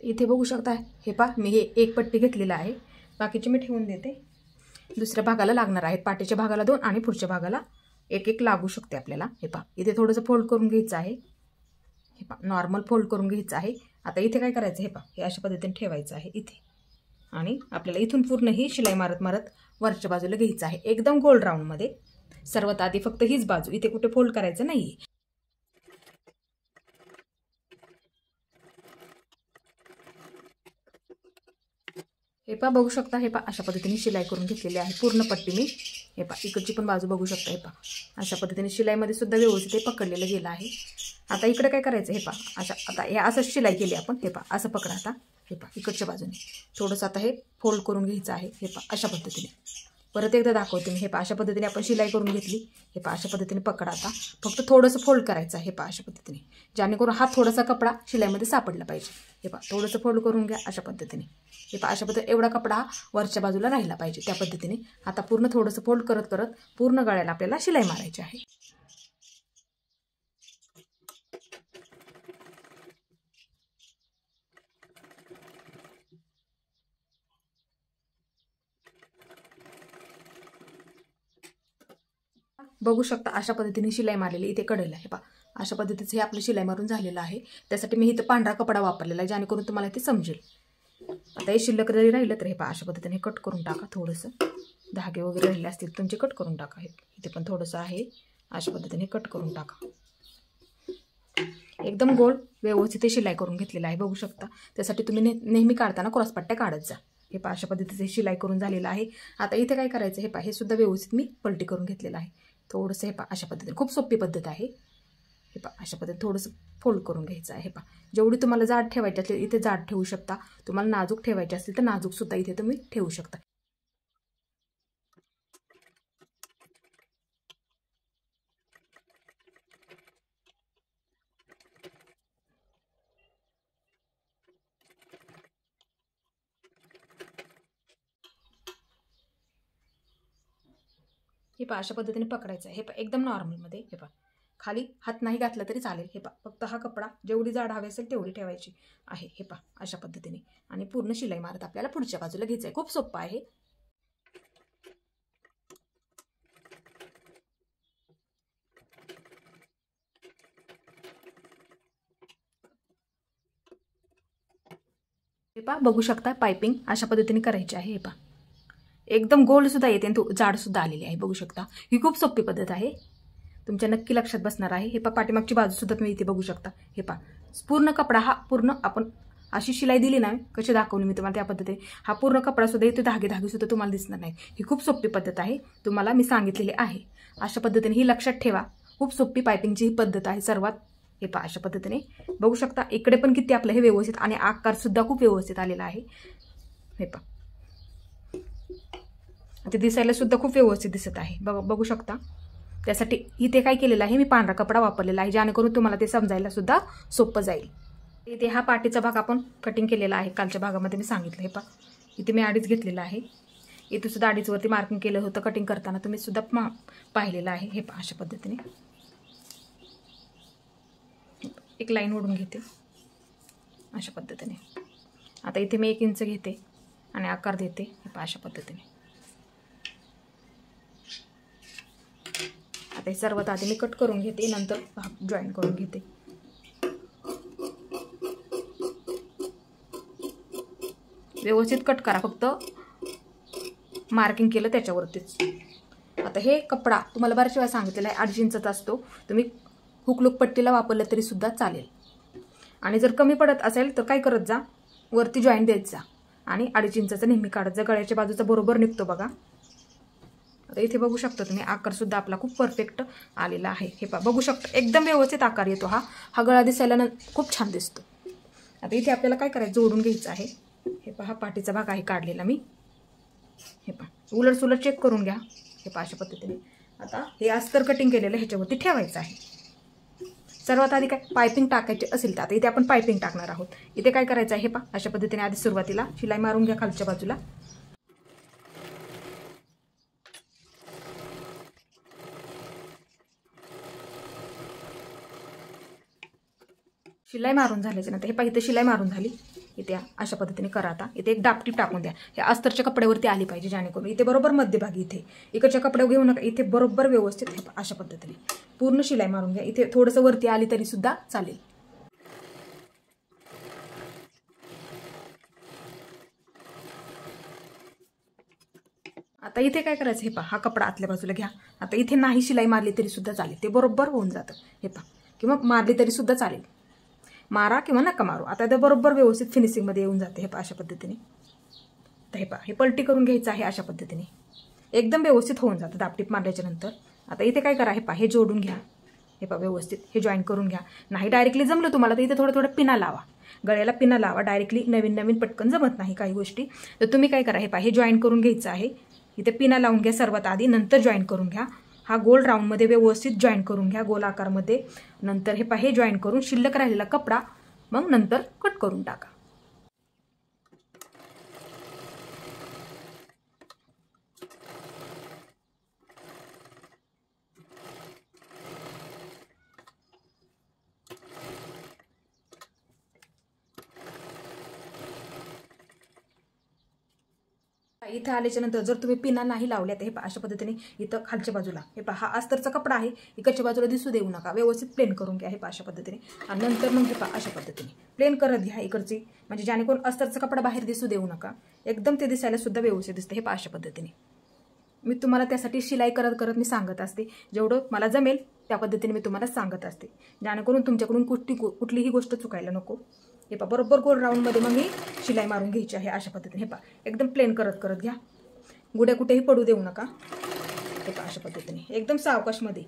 इथे बघू शकता, हे पहा मी हे 1 पट्टी घेतलेला आहे, बाकीचे मी ठेवून देते. दुसऱ्या भागाला लागणार आहेत, पाठीच्या भागाला 2 आणि पुढच्या भागाला 1 लागू शकते आपल्याला. हे पहा इथे थोडंसं फोल्ड करून घ्यायचं आहे. हे पहा नॉर्मल फोल्ड करून घ्यायचं आहे. आता इथे काय करायचं, हे पहा हे अशा पद्धतीने ठेवायचं आहे इथे, आणि आपल्याला इथून पूर्ण ही शिलाई मारत मारत वरच्या बाजूला घ्यायचं आहे, एकदम गोल राऊंडमध्ये. सर्वात आधी फक्त हीच बाजू, इथे कुठे फोल्ड करायचं नाही. हे पहा बघू शकता, हे पहा अशा पद्धतीने शिलाई करून घेतलेली आहे पूर्ण पट्टी मी. हे पहा इकडची पण बाजू बघू शकता. हे पहा अशा पद्धतीने शिलाईमध्ये सुद्धा व्यवस्थित हे पकडलेलं गेलं आहे. आता इकडे काय करायचं, हे पहा अशा, आता हे असंच शिलाई केली आपण. हे पहा असं पकडा. आता हे पहा इकडच्या बाजूने थोडंसं आता हे फोल्ड करून घ्यायचं आहे. हे पहा अशा पद्धतीने परत एकदा दाखवते मी. हे पहा अशा पद्धतीने आपण शिलाई करून घेतली. हे पहा अशा पद्धतीने पकडा. आता फक्त थोडंसं फोल्ड करायचं आहे. हे पहा अशा पद्धतीने, जेणेकरून हा थोडासा कपडा शिलाईमध्ये सापडला पाहिजे. हे पहा थोडंसं फोल्ड करून घ्या अशा पद्धतीने. हे पहा अशा पद्धतीने एवढा कपडा हा वरच्या बाजूला राहिला पाहिजे, त्या पद्धतीने. आता पूर्ण थोडंसं फोल्ड करत करत पूर्ण गळ्याला आपल्याला शिलाई मारायची आहे. बघू शकता अशा पद्धतीने शिलाई मारलेली इथे कडेला. हे पहा अशा पद्धतीचं हे आपलं शिलाई मारून झालेलं आहे. त्यासाठी मी इथं पांढरा कपडा वापरलेला आहे, जेणेकरून तुम्हाला ते समजेल. आता हे शिल्लक जरी राहिलं तर हे पहा अशा पद्धतीने कट करून टाका. थोडंसं धागे वगैरे राहिले असतील तुमचे कट करून टाका. इथे पण थोडंसं आहे, अशा पद्धतीने कट करून टाका. एकदम गोल व्यवस्थित शिलाई करून घेतलेलं आहे बघू शकता. त्यासाठी तुम्ही नेहमी काढताना क्रॉसपट्ट्या काढत जा. हे पहा अशा पद्धतीचे शिलाई करून झालेलं आहे. आता इथे काय करायचं, हे पहा हे सुद्धा व्यवस्थित मी पलटी करून घेतलेलं आहे थोडंसं. हे पहा अशा पद्धतीने खूप सोपी पद्धत आहे. हे पहा अशा पद्धतीने थोडंसं फोल्ड करून घ्यायचं आहे. हे पहा जेवढी तुम्हाला जाड ठेवायची असेल इथे जाड ठेवू शकता, तुम्हाला नाजूक ठेवायची असेल तर नाजूक सुद्धा इथे तुम्ही ठेवू शकता. हे पहा अशा पद्धतीने पकडायचं आहे. हे पहा एकदम नॉर्मलमध्ये. हे पहा खाली हात नाही घातला तरी चालेल. हे पहा फक्त हा कपडा जेवढी जाड हवी असेल तेवढी ठेवायची आहे. हे पहा अशा पद्धतीने, आणि पूर्ण शिलाई मारत आपल्याला पुढच्या बाजूला घ्यायचं आहे. खूप सोपं आहे. हे पहा बघू शकता पाइपिंग अशा पद्धतीने करायची आहे. हे पहा एकदम गोल सुद्धा येते आणि जाड सुद्धा आलेली आहे बघू शकता. ही खूप सोपी पद्धत आहे, तुमच्या नक्की लक्षात बसणार आहे. हे पहा पाठीमागची बाजू सुद्धा तुम्ही इथे बघू शकता. हे पहा पूर्ण कपडा हा पूर्ण आपण अशी शिलाई दिली ना, कशी दाखवली मी तुम्हाला त्या पद्धतीने हा पूर्ण कपडा सुद्धा इथे धागे सुद्धा तुम्हाला दिसणार नाही. ही खूप सोपी पद्धत आहे, तुम्हाला मी सांगितलेली आहे. अशा पद्धतीने ही लक्षात ठेवा. खूप सोपी पाइपिंगची ही पद्धत आहे सर्वात. हे पहा अशा पद्धतीने बघू शकता. इकडे पण किती आपलं हे व्यवस्थित आणि आकार सुद्धा खूप व्यवस्थित आलेला आहे. हे पहा ते दिसायला सुद्धा खूप व्यवस्थित दिसत आहे बघू शकता. त्यासाठी इथे काय केलेलं आहे, मी पांढरा कपडा वापरलेला आहे, जेणेकरून तुम्हाला ते समजायला सुद्धा सोपं जाईल. इथे हा पाठीचा भाग आपण कटिंग केलेला आहे, कालच्या भागामध्ये मी सांगितलं. हे पहा इथे मी अडीच घेतलेला आहे. इथे सुद्धा अडीचवरती मार्किंग केलं होतं कटिंग करताना, तुम्ही सुद्धा पाहिलेलं आहे. हे पहा अशा पद्धतीने एक लाईन ओढून घेते अशा पद्धतीने. आता इथे मी 1 इंच घेते आणि आकार देते. हे पहा अशा पद्धतीने. आता हे सर्वात आधी मी कट करून घेते, नंतर जॉईन करून घेते. व्यवस्थित कट करा, फक्त मार्किंग केलं त्याच्यावरतीच. आता हे कपडा तुम्हाला बऱ्याच वेळा सांगितलेला आहे 2.5 इंचाचा असतो. तुम्ही हुकलूक पट्टीला वापरलं तरी सुद्धा चालेल. आणि जर कमी पडत असेल तर काय करत जा, वरती जॉईन देत जा आणि 2.5 इंचाचा नेहमी काढत जा. गळ्याच्या बाजूचा बरोबर निघतो बघा. आता इथे बघू शकता तुम्ही, आकार सुद्धा आपला खूप परफेक्ट आलेला आहे. हे पहा बघू शकता, एकदम व्यवस्थित आकार येतो. हा गळा दिसायला खूप छान दिसतो. आता इथे आपल्याला काय करायचं, जोडून घ्यायचं आहे. हे पहा पाठीचा भाग आहे काढलेला मी. हे पहा उलट सुलट चेक करून घ्या. हे पहा अशा पद्धतीने. आता हे अस्तर कटिंग केलेलं ह्याच्यावरती ठेवायचं आहे. सर्वात आधी काय पायपिंग टाकायचे असेल तर आता इथे आपण पायपिंग टाकणार आहोत. इथे काय करायचं आहे, हे पहा अशा पद्धतीने आधी सुरुवातीला शिलाई मारून घ्या खालच्या बाजूला. शिलाई मारून झाल्याच्या नंतर हे पहा इथे शिलाई मारून झाली. इथे अशा पद्धतीने करा. आता इथे एक डापटीप टाकून द्या. हे अस्तरच्या कपड्यावरती आली पाहिजे, जेणेकरून इथे बरोबर मध्यभागी इथे इकडच्या कपड्यावर घेऊ नका, इथे बरोबर व्यवस्थित हे अशा पद्धतीने पूर्ण शिलाई मारून घ्या. इथे थोडंसं वरती आली तरी सुद्धा चालेल. आता इथे काय करायचं, हे पहा हा कपडा आतल्या बाजूला घ्या. आता इथे नाही शिलाई मारली तरी सुद्धा चालेल, ते बरोबर होऊन जातं. हे पहा, किंवा मारली तरी सुद्धा चालेल, मारा किंवा नका मारू. आता ते बरोबर व्यवस्थित फिनिशिंगमध्ये येऊन जाते. हे पहा अशा पद्धतीने. तर हे पहा हे पलटी करून घ्यायचं आहे अशा पद्धतीने. एकदम व्यवस्थित होऊन जातं दापटीप मारल्याच्या नंतर. आता इथे काय करा, हे पहा हे जोडून घ्या. हे पहा व्यवस्थित हे जॉईन करून घ्या. नाही डायरेक्टली जमलं तुम्हाला तर इथे थोडं थोडं पिना लावा, गळ्याला पिना लावा. डायरेक्टली नवीन पटकन जमत नाही काही गोष्टी. तर तुम्ही काय करा, हे पहा हे जॉईन करून घ्यायचं आहे. इथे पिना लावून घ्या सर्वात आधी, नंतर जॉईन करून घ्या. हा गोल राऊंडमध्ये व्यवस्थित जॉईन करून घ्या, गोल आकारमध्ये. नंतर हे पहा हे जॉईन करून शिल्लक राहिलेला कपडा मग नंतर कट करून टाका. इथे आल्याच्या नंतर जर तुम्ही पिना नाही लावल्या तर हे पहा अशा पद्धतीने इथं खालच्या बाजूला हे पहा हा अस्तरचा कपडा आहे, इकडच्या बाजूला दिसू देऊ नका. व्यवस्थित प्लेन करून घ्या. हे पहा अशा पद्धतीने. आणि नंतर मग हे पहा अशा पद्धतीने प्लेन करत घ्या इकडची, म्हणजे ज्यानेकरून अस्तरचा कपडा बाहेर दिसू देऊ नका. एकदम ते दिसायला सुद्धा व्यवस्थित दिसतं. हे पहा अशा पद्धतीने. मी तुम्हाला त्यासाठी शिलाई करत करत मी सांगत असते, जेवढं मला जमेल त्या पद्धतीने मी तुम्हाला सांगत असते, ज्यानेकरून तुमच्याकडून कुठलीही गोष्ट चुकायला नको. हे पहा बरोबर गोल राऊंडमध्ये मग ही शिलाई मारून घ्यायची आहे अशा पद्धतीने. हे पहा एकदम प्लेन करत करत घ्या, गुड्या कुठेही पडू देऊ नका. हे पहा अशा पद्धतीने एकदम सावकाशमध्ये,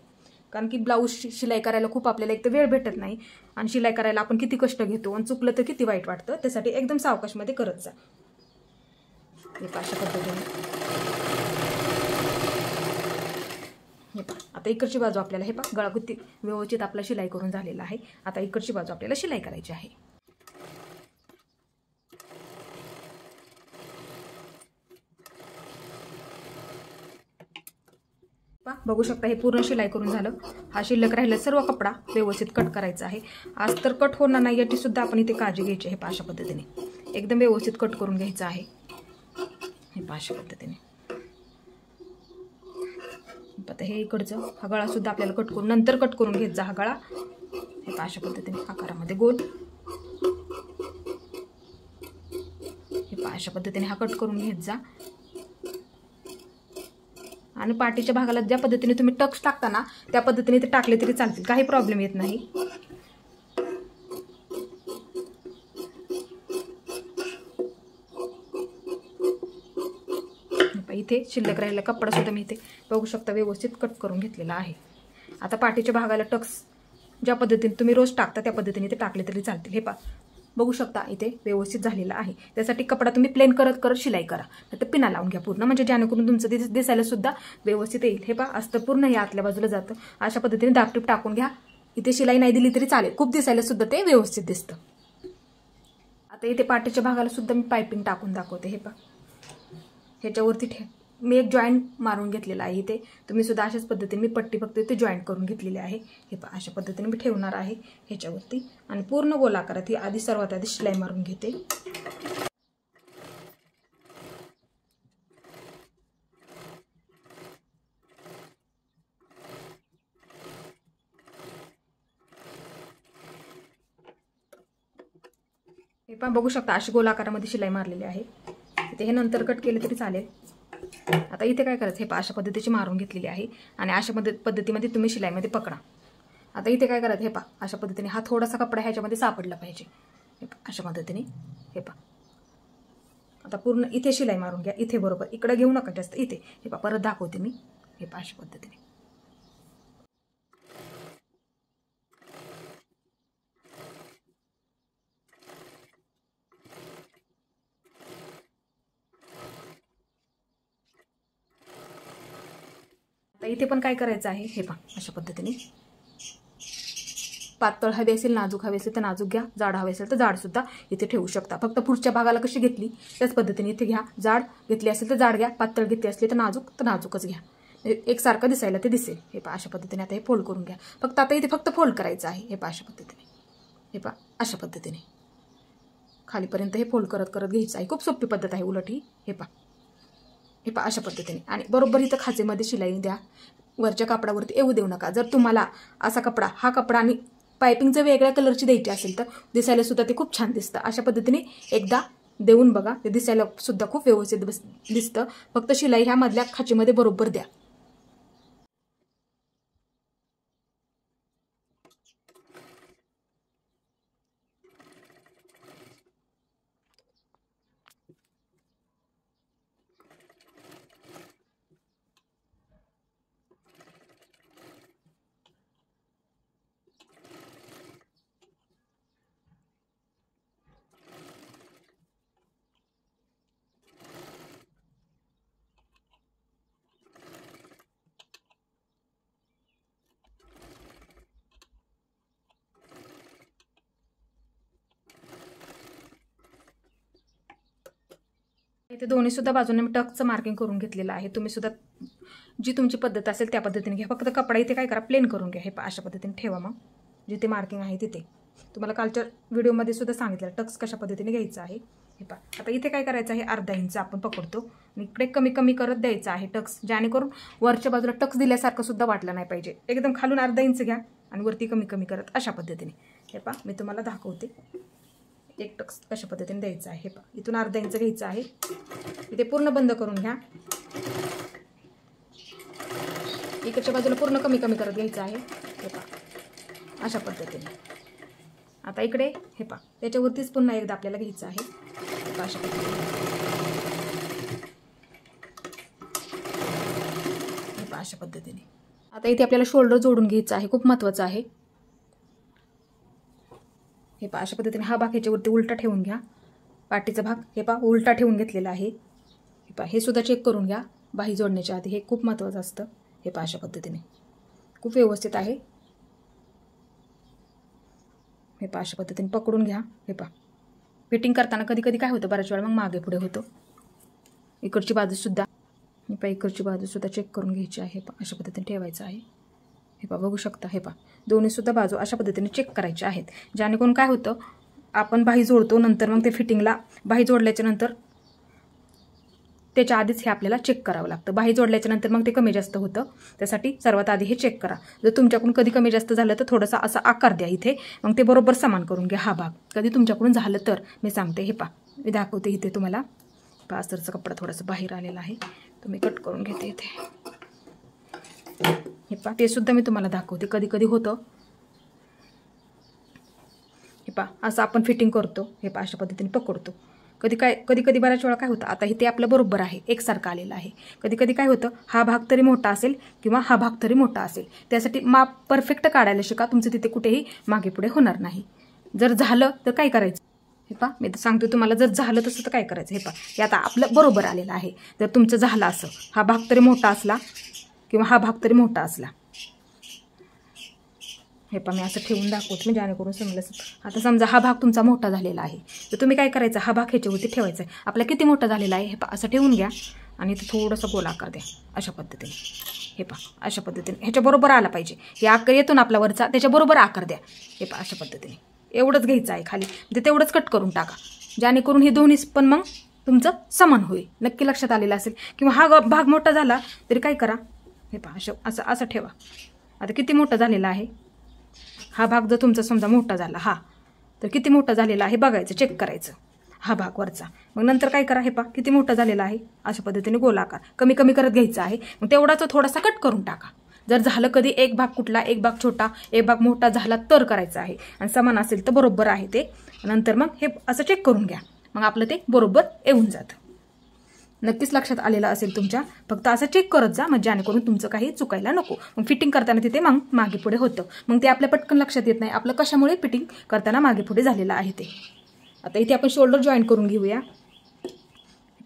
कारण की ब्लाऊज शिलाई करायला खूप आपल्याला एक तर वेळ भेटत नाही, आणि शिलाई करायला आपण किती कष्ट घेतो आणि चुकलं तर किती वाईट वाटतं. त्यासाठी एकदम सावकाशमध्ये करत जा. हे पहा अशा पद्धतीने. हे पहा आता इकडची बाजू आपल्याला हे पहा गळागुत्ती व्यवस्थित आपला शिलाई करून झालेला आहे. आता इकडची बाजू आपल्याला शिलाई करायची आहे. बघू शकता हे पूर्ण शिलाई करून झालं. हा शिल्लक राहिला सर्व कपडा व्यवस्थित कट करायचा आहे. आज तर कट होणार नाही याची सुद्धा आपण इथे काळजी घ्यायची आहे. अशा पद्धतीने एकदम व्यवस्थित कट करून घ्यायचं आहे. हे अशा पद्धतीने. आता हे इकडचं हा गळा सुद्धा आपल्याला कट करून नंतर कट करून घ्यायचा हा गळा. हे अशा पद्धतीने आकारामध्ये गोल. हे अशा पद्धतीने हा कट करून घ्यायचा. आणि पाठीच्या भागाला ज्या पद्धतीने तुम्ही टक्स टाकता ना त्या पद्धतीने ते टाकले तरी चालतील, काही प्रॉब्लेम येत नाही. इथे शिल्लक राहिलेला कपडा सुद्धा मी इथे बघू शकता व्यवस्थित कट करून घेतलेला आहे. आता पाठीच्या भागाला टक्स ज्या पद्धतीने तुम्ही रोज टाकता त्या पद्धतीने ते टाकले तरी चालतील. हे बघू शकता इथे व्यवस्थित झालेला आहे. त्यासाठी कपडा तुम्ही प्लेन करत करत शिलाई करा, तर पिना लावून घ्या पूर्ण, म्हणजे जेणेकरून तुमचं दिसायला सुद्धा व्यवस्थित येईल. हे पहा असतं पूर्ण हे आतल्या बाजूला जातं. अशा पद्धतीने दापटीप टाकून घ्या. इथे शिलाई नाही दिली तरी चालेल, खूप दिसायला सुद्धा ते व्यवस्थित दिसतं. आता इथे पाठीच्या भागाला सुद्धा मी पायपिंग टाकून दाखवते. हे पहा ह्याच्यावरती मी एक जॉईंट मारून घेतलेला आहे इथे. तुम्ही सुद्धा अशाच पद्धतीने मी पट्टी फक्त इथे जॉईंट करून घेतलेली आहे. हे पहा अशा पद्धतीने मी ठेवणार आहे ह्याच्यावरती आणि पूर्ण गोलाकारात ही आधी सर्वात आधी शिलाई मारून घेते. हे पण बघू शकता अशी गोलाकारामध्ये शिलाई मारलेली आहे. इथे हे नंतर कट केले तरी चालेल. आता इथे काय करायचं, हे पहा अशा पद्धतीची मारून घेतलेली आहे आणि अशा पद्धतीमध्ये तुम्ही शिलाईमध्ये पकडा. आता इथे काय करायचं, हे पहा अशा पद्धतीने हा थोडासा कपडा ह्याच्यामध्ये सापडला पाहिजे. हे पहा अशा पद्धतीने. हे पहा आता पूर्ण इथे शिलाई मारून घ्या. इथे बरोबर, इकडे घेऊ नका जास्त, इथे. हे पहा परत दाखवते मी. हे पहा अशा पद्धतीने. आता इथे पण काय करायचं आहे, हे पहा अशा पद्धतीने. पातळ हवे असेल, नाजूक हवे असेल तर नाजूक घ्या, जाड हवे असेल तर जाड सुद्धा इथे ठेवू शकता. फक्त पुढच्या भागाला कशी घेतली त्याच पद्धतीने इथे घ्या. जाड घेतली असेल तर जाड घ्या, पातळ घेतली असली तर नाजूकच घ्या. एकसारखं दिसायला ते दिसेल. हे पहा अशा पद्धतीने. आता हे फोल्ड करून घ्या. फक्त आता इथे फक्त फोल्ड करायचं आहे. हे पहा अशा पद्धतीने. हे पहा अशा पद्धतीने खालीपर्यंत हे फोल्ड करत करत घ्यायचं आहे. खूप सोपी पद्धत आहे उलट ही. हे पहा. हे पहा अशा पद्धतीने. आणि बरोबर इथं खाचेमध्ये शिलाई द्या. वरच्या कापडावरती येऊ देऊ नका. जर तुम्हाला असा कपडा, हा कपडा आणि पायपिंग जर वेगळ्या कलरची द्यायची असेल तर दिसायला सुद्धा ते खूप छान दिसतं. अशा पद्धतीने एकदा देऊन बघा, ते दिसायला सुद्धा खूप व्यवस्थित दिसतं. फक्त शिलाई ह्या मधल्या खाचीमध्ये बरोबर द्या. इथे दोन्ही सुद्धा बाजूने मी टक्सचं मार्किंग करून घेतलेलं आहे. तुम्ही सुद्धा जी तुमची पद्धत असेल त्या पद्धतीने घ्या. फक्त कपडा इथे काय करा, प्लेन करून घ्या. हे अशा पद्धतीने ठेवा. मग जिथे मार्किंग आहे तिथे तुम्हाला कालच्या व्हिडिओमध्ये सुद्धा सांगितलं टक्स कशा पद्धतीने घ्यायचं आहे. हे पहा. आता इथे काय करायचं आहे, अर्धा इंच आपण पकडतो आणि इकडे कमी कमी करत द्यायचं आहे टक्स, जेणेकरून वरच्या बाजूला टक्स दिल्यासारखं सुद्धा वाटलं नाही पाहिजे. एकदम खालून अर्धा इंच घ्या आणि वरती कमी कमी करत अशा पद्धतीने. हे पहा मी तुम्हाला दाखवते एक टक्स कशा पद्धतीने द्यायचं आहे. हे पहा इथून अर्धा इंच घ्यायचं आहे. इथे पूर्ण बंद करून घ्या. इकडच्या बाजूला पूर्ण कमी कमी करत घ्यायचं आहे. हे पहा अशा पद्धतीने. आता इकडे हे पहा त्याच्यावरतीच पुन्हा एकदा आपल्याला घ्यायचं आहे. हे पहा अशा पद्धतीने. हे पहा अशा पद्धतीने. आता इथे आपल्याला शोल्डर जोडून घ्यायचं आहे. खूप महत्त्वाचं आहे. हे पहा अशा पद्धतीने हा भाग ह्याच्यावरती उलटा ठेवून घ्या. पाठीचा भाग हे पहा उलटा ठेवून घेतलेला आहे. हे पहा हे सुद्धा चेक करून घ्या बाही जोडण्याच्या आधी. हे खूप महत्त्वाचं असतं. हे पहा अशा पद्धतीने खूप व्यवस्थित आहे. हे पहा अशा पद्धतीने पकडून घ्या. हे पहा फिटिंग करताना कधी कधी काय होतं, बऱ्याच वेळा मग मागे पुढे होतं. इकडची बाजूसुद्धा हे पहा इकडची बाजूसुद्धा चेक करून घ्यायची आहे. पहा अशा पद्धतीने ठेवायचं आहे. हे पहा बघू शकता. हे पहा दोन्हीसुद्धा बाजू अशा पद्धतीने चेक करायच्या आहेत, जेणेकरून काय होतं आपण बाही जोडतो नंतर मग ते फिटिंगला बाही जोडल्याच्या नंतर त्याच्या आधीच हे आपल्याला चेक करावं लागतं. बाही जोडल्याच्या नंतर मग ते कमी जास्त होतं. त्यासाठी सर्वात आधी हे चेक करा. जर तुमच्याकडून कधी कमी जास्त झालं तर थोडासा असा आकार द्या इथे, मग ते बरोबर समान करून घ्या. हा भाग कधी तुमच्याकडून झालं तर मी सांगते. हे पहा मी दाखवते इथे तुम्हाला. पहा अस्तरचा कपडा थोडासा बाहेर आलेला आहे, तुम्ही कट करून घेते इथे. हे पहा ते सुद्धा मी तुम्हाला दाखवते. कधी कधी होतं. हे पहा असं आपण फिटिंग करतो. हे पहा अशा पद्धतीने पकडतो. कधी कधी बऱ्याच वेळा काय होतं, आता इथे आपलं बरोबर आहे, एकसारखं आलेलं आहे. कधी कधी काय होतं, हा भाग तरी मोठा असेल किंवा हा भाग तरी मोठा असेल. त्यासाठी माप परफेक्ट काढायला शिका. तुमचं तिथे कुठेही मागे पुढे होणार नाही. जर झालं तर काय करायचं, हे पहा मी सांगतो तुम्हाला. जर झालं तसं तर काय करायचं. हे पहा हे आता आपलं बरोबर आलेलं आहे. जर तुमचं झालं असं, हा भाग तरी मोठा असला किंवा हा भाग तरी मोठा असला. हे पहा मी असं ठेवून दाखवतो मी, जेणेकरून समजलं. आता समजा हा भाग तुमचा मोठा झालेला आहे, तर तुम्ही काय करायचं, हा भाग ह्याच्यावरती ठेवायचा आहे. आपला किती मोठा झालेला आहे हे पहा असं ठेवून घ्या आणि इथे थोडंसं गोल आकार द्या अशा पद्धतीने. हे पहा अशा पद्धतीने ह्याच्याबरोबर आला पाहिजे. हे आकार येतो ना आपला वरचा, त्याच्याबरोबर आकार द्या. हे पहा अशा पद्धतीने एवढंच घ्यायचं आहे खाली, म्हणजे तेवढंच कट करून टाका, जेणेकरून हे दोन्ही पण मग तुमचं समान होईल. नक्की लक्षात आलेलं असेल. किंवा हा भाग मोठा झाला तरी काय करा, हे पहा असं असं ठेवा. आता किती मोठा झालेला आहे हा भाग, जर तुमचा समजा मोठा झाला हा, तर किती मोठा झालेला आहे बघायचं, चेक करायचं हा भाग वरचा. मग नंतर काय करा, हे पहा किती मोठा झालेला आहे. अशा पद्धतीने गोलाकार कमी कमी करत घ्यायचा आहे. मग तेवढाच थोडासा कट करून टाका. जर झालं कधी एक भाग कुठला, एक भाग छोटा, एक भाग मोठा झाला तर करायचं आहे. आणि समान असेल तर बरोबर आहे ते. नंतर मग हे असं चेक करून घ्या, मग आपलं ते बरोबर येऊन जातं. नक्कीच लक्षात आलेलं असेल तुमच्या. फक्त असं चेक करत जा, म्हणजे जेणेकरून तुमचं काही चुकायला नको. मग फिटिंग करताना तिथे मग मागे पुढे होतं, मग ते आपल्या पटकन लक्षात येत नाही आपलं कशामुळे फिटिंग करताना मागे पुढे झालेलं आहे ते. आता इथे आपण शोल्डर जॉईन करून घेऊया.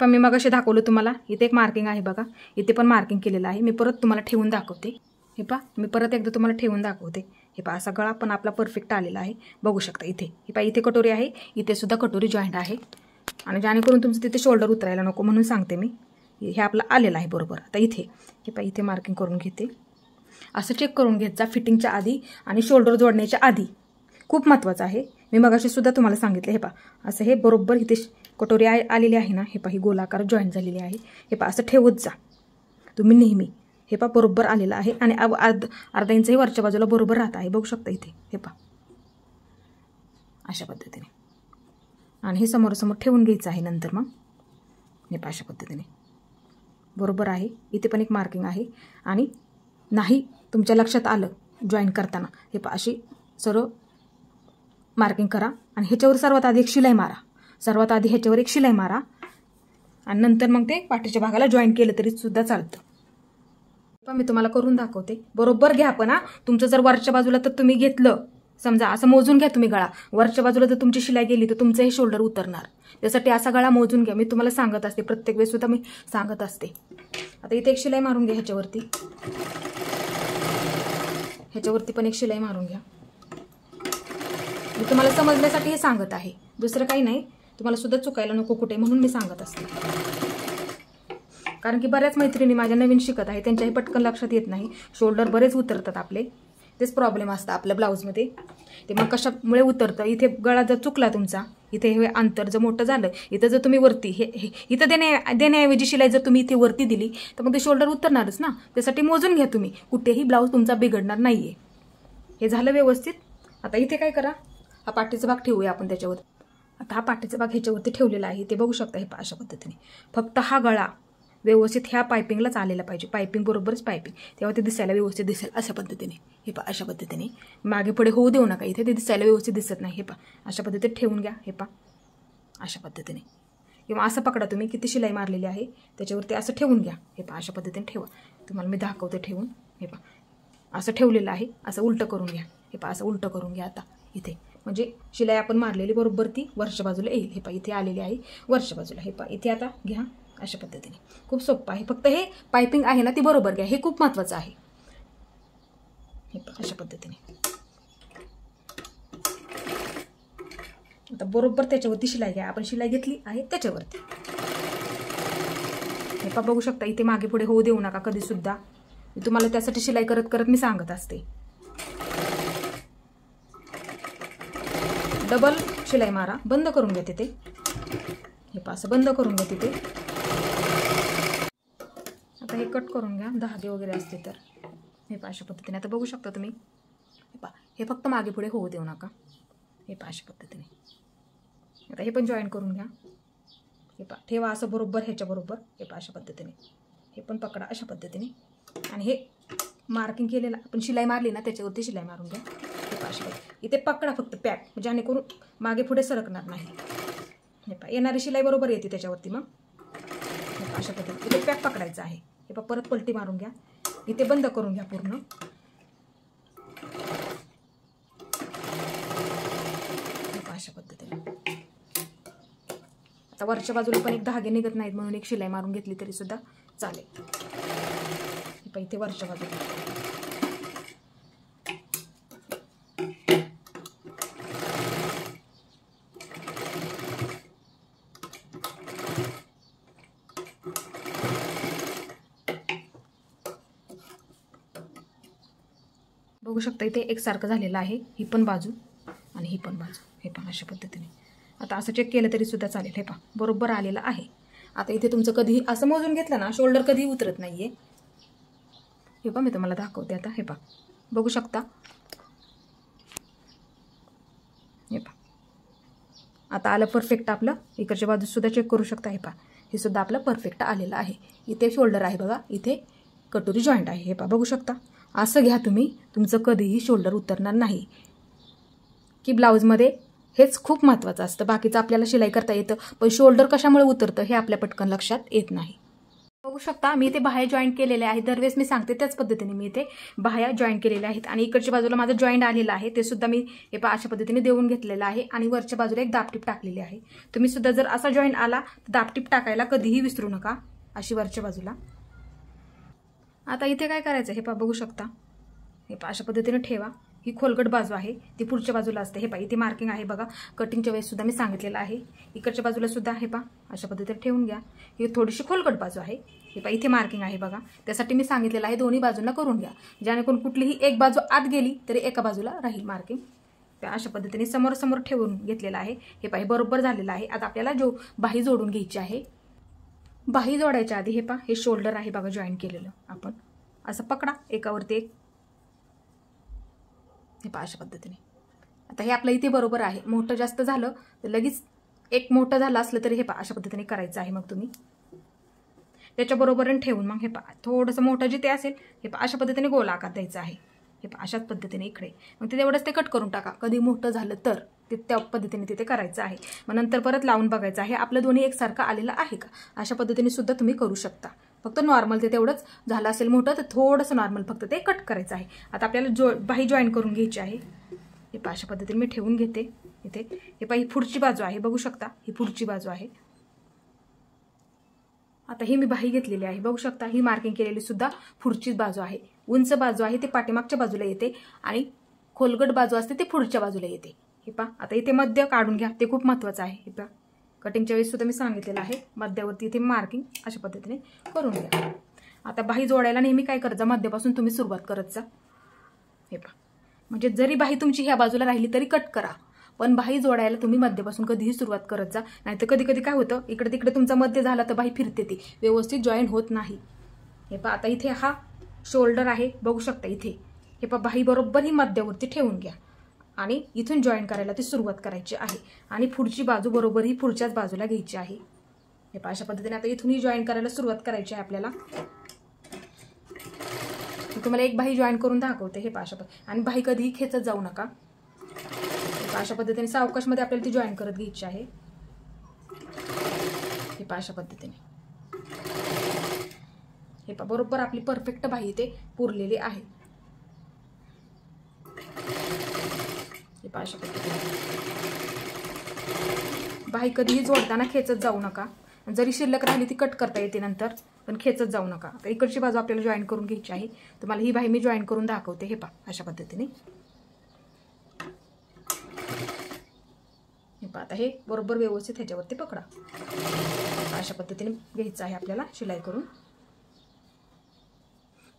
पण मी मगाशी दाखवलं तुम्हाला, इथे एक मार्किंग आहे बघा, इथे पण मार्किंग केलेलं आहे. मी परत तुम्हाला ठेवून दाखवते. हे पहा मी परत एकदा तुम्हाला ठेवून दाखवते. हे पहा असा गळा पण आपला परफेक्ट आलेला आहे, बघू शकता. इथे हे पहा इथे कटोरी आहे, इथे सुद्धा कटोरी जॉईंट आहे. आणि जेणेकरून तुमचं तिथे शोल्डर उतरायला नको म्हणून सांगते मी. हे आपलं आलेलं आहे बरोबर. आता इथे हे पहा इथे मार्किंग करून घेते. असं चेक करून घेत जा फिटिंगच्या आधी आणि शोल्डर जोडण्याच्या आधी. खूप महत्त्वाचं आहे. मी मगाशी सुद्धा तुम्हाला सांगितलं. हे पहा असं हे बरोबर इथे कटोरी आलेली आहे ना, हे पहा ही गोलाकार जॉईंट झालेली आहे. हे पहा असं ठेवत जा तुम्ही नेहमी. हे पहा बरोबर आलेलं आहे. आणि अर्धा इंचही वरच्या बाजूला बरोबर राहत आहे, बघू शकता इथे. हे पहा अशा पद्धतीने. आणि हे समोरासमोर ठेवून घ्यायचं आहे. नंतर मग हे पहा अशा पद्धतीने बरोबर आहे. इथे पण एक मार्किंग आहे. आणि नाही तुमच्या लक्षात आलं जॉईन करताना, हे पहा अशी सर्व मार्किंग करा. आणि ह्याच्यावर सर्वात आधी एक शिलाई मारा. सर्वात आधी ह्याच्यावर एक शिलाई मारा आणि नंतर मग ते पाठीच्या भागाला जॉईन केलं तरी सुद्धा चालतं. पण मी तुम्हाला करून दाखवते. बरोबर घ्या. पण तुमचं जर वरच्या बाजूला तर तुम्ही घेतलं, समजा असं मोजून घ्या तुम्ही गळा. वरच्या बाजूला जर तुमची शिलाई गेली तर तुमचं हे शोल्डर उतरणार. त्यासाठी असा गळा मोजून घ्या. मी तुम्हाला सांगत असते, प्रत्येक वेळेस सुद्धा मी सांगत असते. आता इथे एक शिलाई मारून घ्या ह्याच्यावरती. ह्याच्यावरती पण एक शिलाई मारून घ्या. मी तुम्हाला समजण्यासाठी हे सांगत आहे, दुसरं काही नाही. तुम्हाला सुद्धा चुकायला नको कुठे म्हणून मी सांगत असते. कारण की बऱ्याच मैत्रिणी माझ्या नवीन शिकत आहे, त्यांच्याही पटकन लक्षात येत नाही. शोल्डर बरेच उतरतात आपले, तेच प्रॉब्लेम असतं आपल्या ब्लाऊजमध्ये. ते मग कशामुळे उतरतं, इथे गळा जर चुकला तुमचा, इथे हे अंतर जर मोठं झालं, इथं जर तुम्ही वरती हे इथं देण्याऐवजी शिलाई जर तुम्ही इथे वरती दिली तर मग ते शोल्डर उतरणारच ना. त्यासाठी मोजून घ्या तुम्ही. कुठेही ब्लाऊज तुमचा बिघडणार नाहीये. हे झालं व्यवस्थित. आता इथे काय करा, हा पाठीचा भाग ठेवूया आपण त्याच्यावर. आता हा पाठीचा भाग ह्याच्यावरती ठेवलेला आहे, ते बघू शकता. हे अशा पद्धतीने फक्त हा गळा व्यवस्थित ह्या पायपिंगलाच आलेला पाहिजे. पायपिंग बरोबरच पायपिंग, तेव्हा ते दिसायला व्यवस्थित दिसेल. अशा पद्धतीने हे पहा अशा पद्धतीने मागे पुढे होऊ देऊ नका. इथे ते दिसायला व्यवस्थित दिसत नाही. हे पहा अशा पद्धतीने ठेवून घ्या. हे पहा अशा पद्धतीने, किंवा असं पकडा तुम्ही किती शिलाई मारलेली आहे त्याच्यावरती असं ठेवून घ्या. हे पहा अशा पद्धतीने ठेवा. तुम्हाला मी दाखवते ठेवून. हे पहा असं ठेवलेलं आहे. असं उलटं करून घ्या. हे पहा असं उलटं करून घ्या. आता इथे म्हणजे शिलाई आपण मारलेली बरोबर ती वरच्या बाजूला येईल. हे पहा इथे आलेली आहे वरच्या बाजूला. हे पहा इथे आता घ्या अशा पद्धतीने. खूप सोपं आहे. फक्त हे पायपिंग आहे ना ती बरोबर घ्या, हे खूप महत्त्वाचं आहे. हे पहा अशा पद्धतीने. आता बरोबर त्याच्यावरती शिलाई घ्या. आपण शिलाई घेतली आहे त्याच्यावरती. हे पहा बघू शकता. इथे मागे पुढे होऊ देऊ नका कधी सुद्धा. मी तुम्हाला त्यासाठी शिलाई करत करत मी सांगत असते. डबल शिलाई मारा. बंद करून घ्या तिथे. हे पहा असं बंद करून घ्या तिथे. आता हे कट करून घ्या, धागे वगैरे असते तर. हे पहा अशा पद्धतीने. आता बघू शकता तुम्ही. हे पहा हे फक्त मागे पुढे होऊ देऊ नका. हे पहा अशा पद्धतीने. आता हे पण जॉईन करून घ्या. हे पहा ठेवा असं बरोबर ह्याच्या बरोबर. हे पहा अशा पद्धतीने. हे पण पकडा अशा पद्धतीने. आणि हे मार्किंग केलेलं आपण शिलाई मारली ना त्याच्यावरती शिलाई मारून घ्या. हे पहा अशा इथे पकडा फक्त पॅक, जेणेकरून मागे पुढे सरकणार नाही. हे पहा येणारी शिलाई बरोबर येते त्याच्यावरती. मग हे पहा अशा पद्धतीने इथे पॅक पकडायचं आहे. हे पहा परत पलटी मारून घ्या. इथे बंद करून घ्या पूर्ण. हे पहा अशा पद्धतीने. आता वरच्या बाजूला पण एक धागे निघत नाहीत म्हणून एक शिलाई मारून घेतली तरी सुद्धा चालेल. हे पहा इथे वरच्या बाजूला. बघू शकता इथे एकसारखं झालेलं आहे, ही पण बाजू आणि ही पण बाजू. हे पहा अशा पद्धतीने. आता असं चेक केलं तरी सुद्धा चालेल. हे पहा बरोबर आलेलं आहे. आता इथे तुमचं कधीही असं मोजून घेतलं ना, शोल्डर कधीही उतरत नाही आहे. हे पहा मी तुम्हाला दाखवते आता. हे पहा बघू शकता. हे पहा आता आलं परफेक्ट आपलं. इकडच्या बाजूत सुद्धा चेक करू शकता. हे पहा हे सुद्धा आपलं परफेक्ट आलेलं आहे. इथे शोल्डर आहे बघा, इथे कटोरी जॉईंट आहे. हे पहा बघू शकता. असं घ्या तुम्ही, तुमचं कधीही शोल्डर उतरणार नाही. की ब्लाऊजमध्ये हेच खूप महत्त्वाचं असतं. बाकीचं आपल्याला शिलाई करता येतं, पण शोल्डर कशामुळे उतरतं हे आपल्या पटकन लक्षात येत नाही. बघू शकता मी इथे बाह्या जॉईंट केलेले आहे. दरवेळेस मी सांगते त्याच पद्धतीने मी इथे बाह्या जॉईंट केलेल्या आहेत. आणि इकडच्या बाजूला माझं जॉईंट आलेलं आहे, ते सुद्धा मी हे पहा अशा पद्धतीने देऊन घेतलेलं आहे. आणि वरच्या बाजूला एक दाबटीप टाकलेली आहे. तुम्ही सुद्धा जर असा जॉईंट आला तर दाबटीप टाकायला कधीही विसरू नका, अशी वरच्या बाजूला. आता इथे काय करायचं हे पहा बघू शकता. हे पहा अशा पद्धतीने ठेवा. ही खोलगट बाजू आहे, ती पुढच्या बाजूला असते. हे पहा इथे मार्किंग आहे बघा, कटिंगच्या वेळेस सुद्धा मी सांगितलेलं आहे. इकडच्या बाजूला सुद्धा हे पहा अशा पद्धतीने ठेवून घ्या. ही थोडीशी खोलगट बाजू आहे. हे पहा इथे मार्किंग आहे बघा, त्यासाठी मी सांगितलेलं आहे दोन्ही बाजूंना करून घ्या, जेणेकरून कुठलीही एक बाजू आत गेली तरी एका बाजूला राहील मार्किंग. अशा पद्धतीने समोर समोर ठेवून घेतलेलं आहे. हे पहा बरोबर झालेलं आहे. आता आपल्याला जो बाही जोडून घ्यायची आहे, बाही जोडायच्या आधी हे पहा हे शोल्डर आहे बघा जॉईन केलेलं, आपण असं पकडा एकावरती एक. हे पहा अशा पद्धतीने. आता हे आपलं इथे बरोबर आहे. मोठं जास्त झालं तर लगेच एक मोठं झालं असलं तरी हे पहा अशा पद्धतीने करायचं आहे. मग तुम्ही त्याच्या बरोबरीने ठेवून मग हे पहा थोडंसं मोठं जिथे असेल हे पहा अशा पद्धतीने गोल आकार द्यायचा आहे. हे पहा अशाच पद्धतीने इकडे मग ते तेवढंच ते कट करून टाका. कधी मोठं झालं तर ते त्या पद्धतीने तिथे करायचं आहे. मग नंतर परत लावून बघायचं आहे आपलं दोन्ही एकसारखं आलेलं आहे का. अशा पद्धतीने सुद्धा तुम्ही करू शकता. फक्त नॉर्मल ते तेवढंच झालं असेल मोठं तर थोडंसं नॉर्मल फक्त ते कट करायचं आहे. आता आपल्याला बाही जॉईन करून घ्यायची आहे. हे पहा अशा पद्धतीने मी ठेवून घेते इथे. हे पहा ही पुढची बाजू आहे, बघू शकता ही पुढची बाजू आहे. आता ही मी बाही घेतलेली आहे, बघू शकता ही मार्किंग केलेली सुद्धा पुढचीच बाजू आहे. उंच बाजू आहे ते पाठीमागच्या बाजूला येते आणि खोलगट बाजू असते ते पुढच्या बाजूला येते. हे पहा आता इथे मध्य काढून घ्या, ते खूप महत्त्वाचं आहे. हे पहा कटिंगच्या वेळेस सुद्धा मी सांगितलेलं आहे मध्यावरती इथे मार्किंग अशा पद्धतीने करून घ्या. आता बाही जोडायला नेहमी काय करत जा, मध्यापासून तुम्ही सुरुवात करत जा. हे पहा म्हणजे जरी बाही तुमची ह्या बाजूला राहिली तरी कट करा, पण बाही जोडायला तुम्ही मध्यापासून कधीही सुरुवात करत जा. नाहीतर कधी कधी काय होतं इकडे तिकडे तुमचा मध्य झाला तर बाही फिरते, ती व्यवस्थित जॉईन होत नाही. हे पहा आता इथे हा शोल्डर आहे, बघू शकता इथे. हे पहा बाही बरोबर ही मध्यावरती ठेवून घ्या आणि इथून जॉईन करायला ती सुरुवात करायची आहे. आणि पुढची बाजू बरोबर ही पुढच्याच बाजूला घ्यायची आहे. हे पहा अशा पद्धतीने आता इथूनही जॉईन करायला सुरुवात करायची आहे आपल्याला. तुम्हाला एक बाही जॉईन करून दाखवते. हे पहा अशा पद्धतीने. आणि बाही कधीही खेचत जाऊ नका. अशा पद्धतीने सावकाशमध्ये आपल्याला ती जॉईन करत घ्यायची आहे. हे पहा अशा पद्धतीने. हे पहा बरोबर आपली परफेक्ट बाही इथे पुरलेली आहे. हे पहा अशा पद्धतीने. बाही कधीही जोडताना खेचत जाऊ नका. जरी शिल्लक राहिली ती कट करता येते नंतर, पण खेचत जाऊ नका. आता इकडची बाजू आपल्याला जॉईन करून घ्यायची आहे. तुम्हाला ही बाही मी जॉईन करून दाखवते. हे पहा अशा पद्धतीने. आता हे बरोबर व्यवस्थित ह्याच्यावरती पकडा. अशा पद्धतीने घ्यायचं आहे आपल्याला शिलाई करून.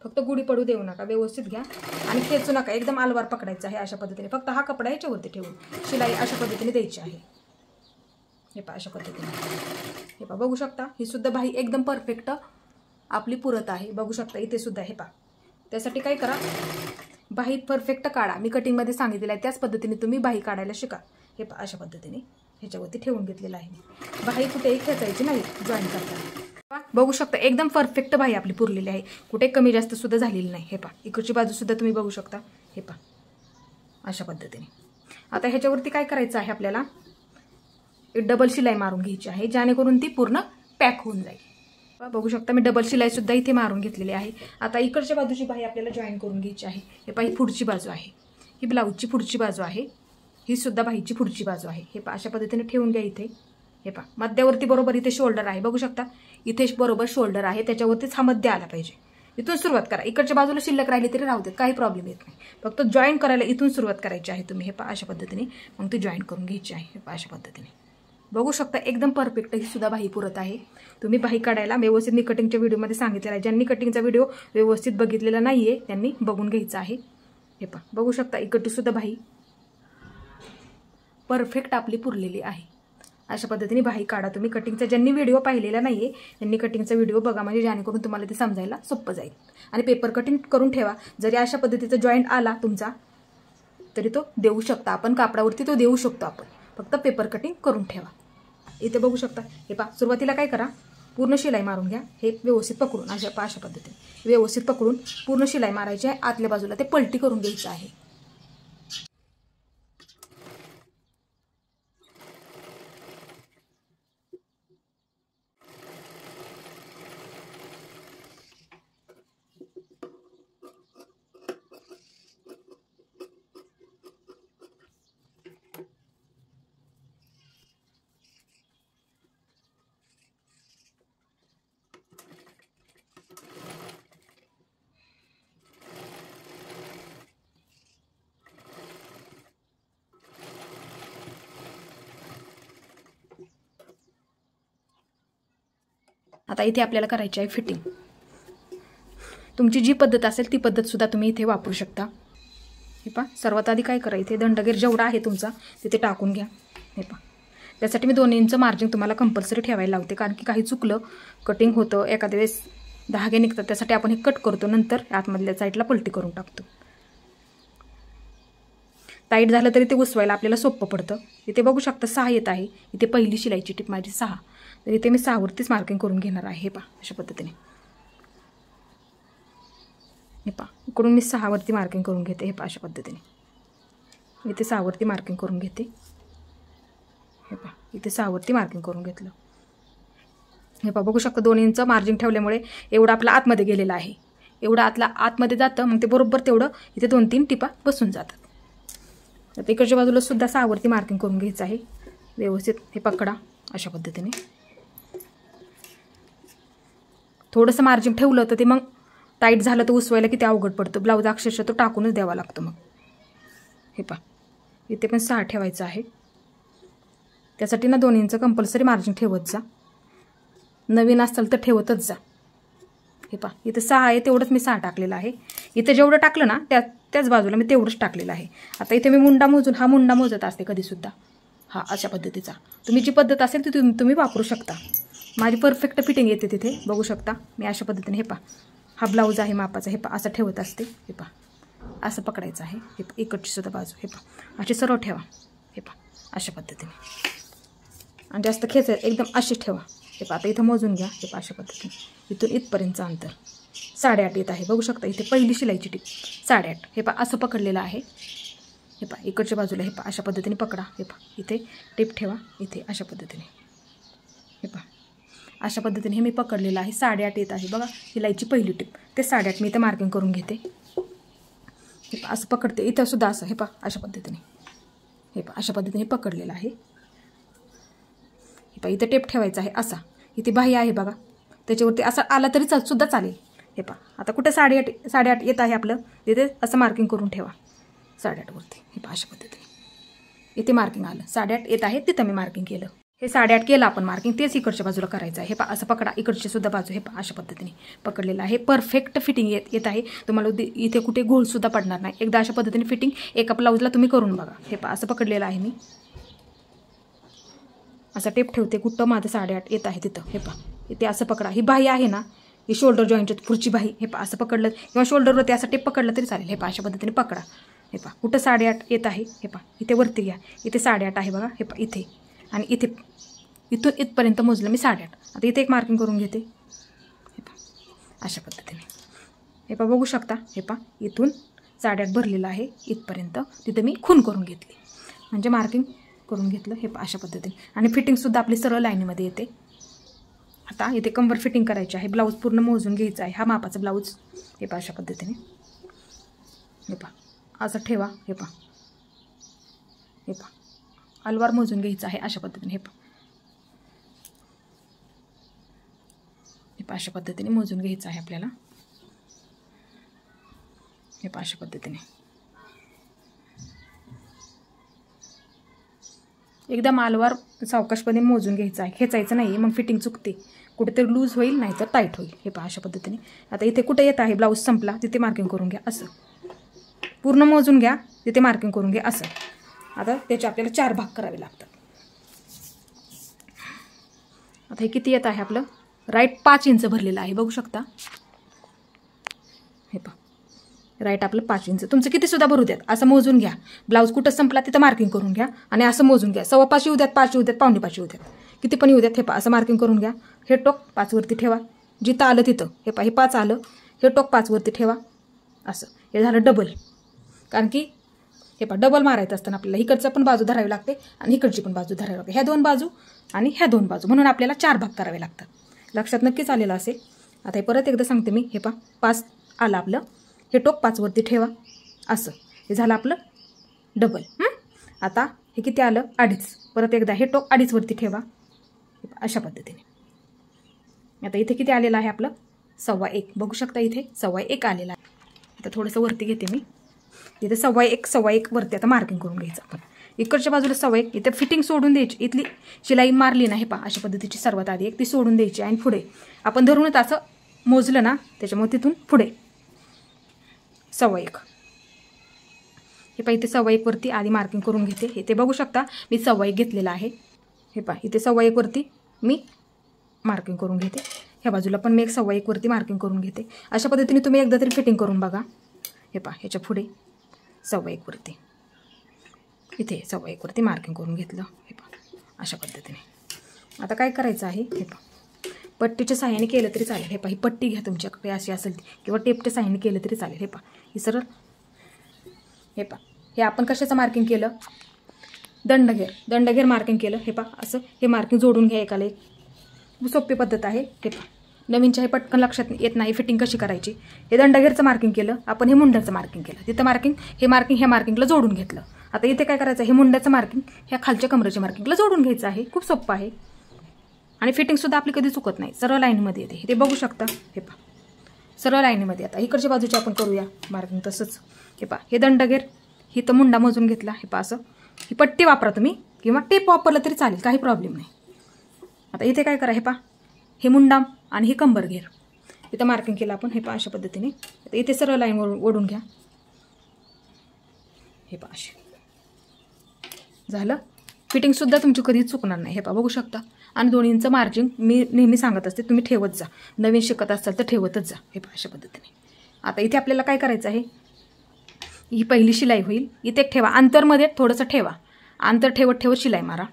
फक्त गुढी पडू देऊ नका, व्यवस्थित घ्या आणि खेचू नका. एकदम आलवार पकडायचं आहे अशा पद्धतीने. फक्त हा कपडा ह्याच्यावरती ठेवून शिलाई अशा पद्धतीने द्यायची आहे. हे पहा अशा पद्धतीने. हे पहा बघू शकता ही सुद्धा बाही एकदम परफेक्ट आपली पुरत आहे. बघू शकता इथे सुद्धा. हे पहा त्यासाठी काय करा, बाही परफेक्ट काढा. मी कटिंगमध्ये सांगितलेलं आहे त्याच पद्धतीने तुम्ही बाही काढायला शिका. हे पहा अशा पद्धतीने ह्याच्यावरती ठेवून घेतलेलं आहे. बाही कुठेही खेचायची नाही जॉईन करताना. बघू शकता एकदम परफेक्ट बाही आपली पुरलेली आहे, कुठे कमी जास्त सुद्धा झालेली नाही. हे पहा इकडची बाजू सुद्धा तुम्ही बघू शकता. हे पहा अशा पद्धतीने. आता ह्याच्यावरती काय करायचं आहे आपल्याला, एक डबल शिलाई मारून घ्यायची आहे, जेणेकरून ती पूर्ण पॅक होऊन जाईल. बघू शकता मी डबल शिलाई सुद्धा इथे मारून घेतलेली आहे. आता इकडच्या बाजूची बाही आपल्याला जॉईन करून घ्यायची आहे. हे पहा ही पुढची बाजू आहे, ही ब्लाऊजची पुढची बाजू आहे, ही सुद्धा बाहीची पुढची बाजू आहे. हे पहा अशा पद्धतीने ठेवून घ्या इथे. हे पहा मध्यावरती बरोबर इथे शोल्डर आहे, बघू शकता इथे बरोबर शोल्डर आहे, त्याच्यावरतीच हा मध्य आला पाहिजे. इथून सुरुवात करा. इकडच्या बाजूला शिल्लक राहिली तरी राहू देत, काही प्रॉब्लेम येत नाही. फक्त जॉईन करायला इथून सुरुवात करायची आहे तुम्ही. हे पहा अशा पद्धतीने मग ती जॉईन करून घ्यायची आहे. हे पहा अशा पद्धतीने बघू शकता एकदम परफेक्ट ही सुद्धा बाही पुरत आहे. तुम्ही बाही काढायला व्यवस्थित मी कटिंगच्या व्हिडिओमध्ये सांगितलेलं आहे. ज्यांनी कटिंगचा व्हिडिओ व्यवस्थित बघितलेला नाहीये त्यांनी बघून घ्यायचा आहे. हे पहा बघू शकता इकडची सुद्धा बाही परफेक्ट आपली पुरलेली आहे. अशा पद्धतीने बाही काढा तुम्ही. कटिंगचा ज्यांनी व्हिडिओ पाहिलेला नाही आहे त्यांनी कटिंगचा व्हिडिओ बघा, म्हणजे जेणेकरून तुम्हाला ते समजायला सोपं जाईल. आणि पेपर कटिंग करून ठेवा. जरी अशा पद्धतीचा जॉईंट आला तुमचा तरी तो देऊ शकता आपण, कापडावरती तो देऊ शकतो आपण, फक्त पेपर कटिंग करून ठेवा. इथे बघू शकता. हे पहा सुरुवातीला काय करा, पूर्ण शिलाई मारून घ्या. हे व्यवस्थित पकडून अशा पद्धतीने व्यवस्थित पकडून पूर्ण शिलाई मारायची आहे. आतल्या बाजूला ते पलटी करून घ्यायचं आहे. आता इथे आपल्याला करायची आहे फिटिंग. तुमची जी पद्धत असेल ती पद्धत सुद्धा तुम्ही इथे वापरू शकता. हे पहा सर्वात आधी काय करा, इथे दंडगेर जेवढा आहे तुमचा तिथे टाकून घ्या. हे पहा त्यासाठी मी 2 इंच मार्जिन तुम्हाला कंपल्सरी ठेवायला लावते, कारण की काही चुकलं कटिंग होतं, एखाद्या वेळेस धागे निघतात, त्यासाठी आपण हे कट करतो, नंतर आतमधल्या साईडला पलटी करून टाकतो. टाईट झालं तरी ते उसवायला आपल्याला सोपं पडतं. इथे बघू शकता 6 येत आहे. इथे पहिली शिलाईची टिप माझी 6, तर इथे मी 6 वरतीच मार्किंग करून घेणार आहे. हे पहा अशा पद्धतीने. हे पहा इकडून मी 6 वरती मार्किंग करून घेते. हे पहा अशा पद्धतीने इथे 6 वरती मार्किंग करून घेते. हे पहा इथे 6 वरती मार्किंग करून घेतलं. हे पहा बघू शकता 2 इंच मार्जिन ठेवल्यामुळे एवढं आपला आतमध्ये गेलेलं आहे. एवढं आतमध्ये जातं, मग ते बरोबर तेवढं इथे 2-3 टिपा बसून जातात. तर इकडच्या बाजूला सुद्धा 6 वरती मार्किंग करून घ्यायचं आहे. व्यवस्थित हे पकडा अशा पद्धतीने. थोडंसं मार्जिन ठेवलं तर ते मग टाईट झालं तर उसवायला किती अवघड पडतं. ब्लाऊज अक्षरशः तो टाकूनच द्यावा लागतो मग. हे पहा इथे पण 6 ठेवायचं आहे. त्यासाठी ना 2 इंच कंपल्सरी मार्जिन ठेवत जा. नवीन असाल तर ठेवतच जा. हे पहा इथे 6 आहे, तेवढंच मी 6 टाकलेलं आहे. इथे जेवढं टाकलं ना त्याच बाजूला मी तेवढंच टाकलेलं आहे. आता इथे मी मुंडा मोजून, हा मुंडा मोजत असते कधीसुद्धा, हा अशा पद्धतीचा. तुम्ही जी पद्धत असेल ती तुम्ही वापरू शकता. माझी परफेक्ट फिटिंग येते तिथे बघू शकता. मी अशा पद्धतीने हे पहा हा ब्लाऊज आहे मापाचा. हे पहा असं ठेवत असते. हे पहा असं पकडायचं आहे. हे पहा इकडची सुद्धा बाजू हे पहा अशी सरळ ठेवा. हे पहा अशा पद्धतीने. आणि जास्त खेचायचं एकदम अशी ठेवा. हे पहा आता इथं मोजून घ्या. हे पहा अशा पद्धतीने इथून इथपर्यंतचं अंतर 8.5 येत आहे. बघू शकता इथे पहिली शिलाईची टीप 8.5. हे पहा असं पकडलेलं आहे. हे पहा इकडच्या बाजूला हे पहा अशा पद्धतीने पकडा. हे पहा इथे टिप ठेवा. इथे अशा पद्धतीने हे पहा अशा पद्धतीने हे मी पकडलेलं आहे. 8.5 येत आहे बघा शिलाईची पहिली टिप. ते 8.5 मी इथे मार्किंग करून घेते. हे पहा असं पकडते. इथं सुद्धा असं हे पहा अशा पद्धतीने. हे पहा अशा पद्धतीने पकडलेलं आहे. हे पहा इथे टेप ठेवायचा आहे असा. इथे बाही आहे बघा, त्याच्यावरती असं आला तरी सुद्धा चालेल. हे पहा आता कुठे 8.5 येत आहे आपलं, तिथे असं मार्किंग करून ठेवा 8.5 वरती. हे पहा अशा पद्धतीने इथे मार्किंग आलं. 8.5 येत आहे तिथं मी मार्किंग केलं. हे 8.5 केलं आपण मार्किंग, तेच इकडच्या बाजूला करायचं आहे. हे पहा असं पकडा. इकडची सुद्धा बाजू हे पहा अशा पद्धतीने पकडलेलं आहे. परफेक्ट फिटिंग येत आहे. तुम्हाला इथे कुठे घोळसुद्धा पडणार नाही. एकदा अशा पद्धतीने फिटिंग एका ब्लाऊजला तुम्ही करून बघा. हे पहा असं पकडलेलं आहे मी. असा टेप ठेवते कुठं माझं 8.5 येत आहे तिथं. हे पहा इथे असं पकडा. ही बाही आहे ना, ही शोल्डर जॉईंटची पुढची बाही. हे पहा असं पकडलं किंवा शोल्डरवरती असं टेप पकडलं तरी चालेल. हे पहा अशा पद्धतीने पकडा. हे पहा कुठं 8.5 येत आहे. हे पहा इथे वरती घ्या. इथे 8.5 आहे बघा. हे पहा इथे आणि इथे इथून इथपर्यंत मोजलं मी 8.5. आता इथे एक मार्किंग करून घेते. हे पहा अशा पद्धतीने. हे पहा बघू शकता. हे पहा इथून 8.5 भरलेलं आहे इथपर्यंत. तिथे मी खून करून घेतली, म्हणजे मार्किंग करून घेतलं. हे पहा अशा पद्धतीने. आणि फिटिंगसुद्धा आपली सरळ लाईनीमध्ये येते. आता इथे कंबर फिटिंग करायची आहे. ब्लाऊज पूर्ण मोजून घ्यायचा आहे. हा मापाचा ब्लाऊज. हे पहा अशा पद्धतीने. हे पहा असं ठेवा. हे पहा हे पहा अलवार मोजून घ्यायचा आहे अशा पद्धतीने. हे पहा हे पहा अशा पद्धतीने मोजून घ्यायचं आहे आपल्याला. हे पहा अशा पद्धतीने एकदम अलवार सावकाशपणे मोजून घ्यायचं आहे. खेचायचं नाही, मग फिटिंग चुकते. कुठेतरी लूज होईल नाही तर टाईट होईल. हे पहा अशा पद्धतीने. आता इथे कुठे येत आहे ब्लाऊज संपला तिथे मार्किंग करून घ्या. असं पूर्ण मोजून घ्या, तिथे मार्किंग करून घ्या असं. आता त्याचे आपल्याला 4 भाग करावे लागतात. आता हे किती येत आहे आपलं, राईट 5 इंच भरलेलं आहे बघू शकता. हे पहा, राईट आपलं 5 इंच. तुमचं किती सुद्धा भरू द्यात, असं मोजून घ्या. ब्लाऊज कुठं संपला तिथं मार्किंग करून घ्या आणि असं मोजून घ्या. 5.25 येऊ द्यात, 5 येऊ द्यात, 5.25 येऊ द्यात, किती पण येऊ द्यात. हे पहा, असं मार्किंग करून घ्या. हे टोक 5 वरती ठेवा, जिथं आलं तिथं. हे पहा, हे 5 आलं, हे टोक 5 वरती ठेवा असं. हे झालं डबल. कारण की हे पहा, डबल मारायचं असताना आपल्याला इकडचं पण बाजू धरावी लागते आणि इकडची पण बाजू धरावी लागते. ह्या 2 बाजू आणि ह्या 2 बाजू, म्हणून आपल्याला 4 भाग करावे लागतात. लक्षात नक्कीच आलेलं असेल. आता हे परत एकदा सांगते मी. हे पहा, 5 आलं आपलं, हे टोक 5 वरती ठेवा असं. हे झालं आपलं डबल. आता हे किती आलं, 2.5. परत एकदा हे टोक 2.5 वरती ठेवा अशा पद्धतीने. आता इथे किती आलेलं आहे आपलं, 1.25. बघू शकता इथे 1.25 आलेला आहे. आता थोडंसं वरती घेते मी. इथे 1.25 वरती आता मार्किंग करून घ्यायचं आपण. इकडच्या बाजूला 1.25. इथे फिटिंग सोडून द्यायची. इथली शिलाई मारली ना, हे पहा अशा पद्धतीची सर्वात आधी एक ती सोडून द्यायची आणि पुढे आपण धरूनच असं मोजलं ना, त्याच्यामुळे तिथून पुढे 1.25. हे पहा, इथे 1.25 वरती आधी मार्किंग करून घेते. हे ते बघू शकता मी 1.25 घेतलेला आहे. हे पहा, इथे 1.25 वरती मी मार्किंग करून घेते. ह्या बाजूला पण मी एक 1.25 वरती मार्किंग करून घेते. अशा पद्धतीने तुम्ही एकदा तरी फिटिंग करून बघा. हे पहा, ह्याच्या पुढे 1.25 वरती, इथे 1.25 वरती मार्किंग करून घेतलं. हे पहा अशा पद्धतीने. आता काय करायचं आहे, हे पहा पट्टीच्या साह्याने केलं तरी चालेल. हे पहा, ही पट्टी घ्या तुमच्याकडे अशी असेल किंवा टेपच्या साह्याने केलं तरी चालेल. हे पहा, ही सरळ. हे पहा, हे आपण कशाचं मार्किंग केलं, दंडघेर मार्किंग केलं. हे पहा, असं हे मार्किंग जोडून घ्या एकाला एक. सोपी पद्धत आहे. हे पहा, नवीनच्या हे पटकन लक्षात येत नाही फिटिंग कशी करायची. हे दंडघेरचं मार्किंग केलं आपण, हे मुंड्याचं मार्किंग केलं. तिथं मार्किंग ह्या मार्किंगला जोडून घेतलं. आता इथे काय करायचं, हे मुंड्याचं मार्किंग ह्या खालच्या कमरेच्या मार्किंगला जोडून घ्यायचं आहे. खूप सोपं आहे आणि फिटिंगसुद्धा आपली कधी चुकत नाही. सरळ लाईनमध्ये येते. हे बघू शकता. हे पहा, सरळ लाईनमध्ये. आता इकडच्या बाजूची आपण करूया मार्किंग तसंच. हे पहा, हे दंडघेर, ही तर मुंडा मोजून घेतला. हे पहा, असं ही पट्टी वापरा तुम्ही किंवा टेप वापरलं तरी चालेल, काही प्रॉब्लेम नाही. आता इथे काय करा, हे पहा, हे मुंडाम आणि हे कंबर घेर इथं मार्किंग केलं आपण. हे पहा अशा पद्धतीने. आता इथे सरळ लाईन ओढून घ्या. हे पहा, अशी झालं. फिटिंगसुद्धा तुमची कधी चुकणार नाही. हे पहा बघू शकता. आणि दोन्हींचं मार्जिन मी नेहमी सांगत असते, तुम्ही ठेवत जा. नवीन शिकत असाल तर ठेवतच जा. हे पहा अशा पद्धतीने. आता इथे आपल्याला काय करायचं आहे, ही पहिली शिलाई होईल. इथे एक ठेवा, अंतरमध्ये थोडंसं ठेवा. अंतर ठेवत ठेवत शिलाई मारा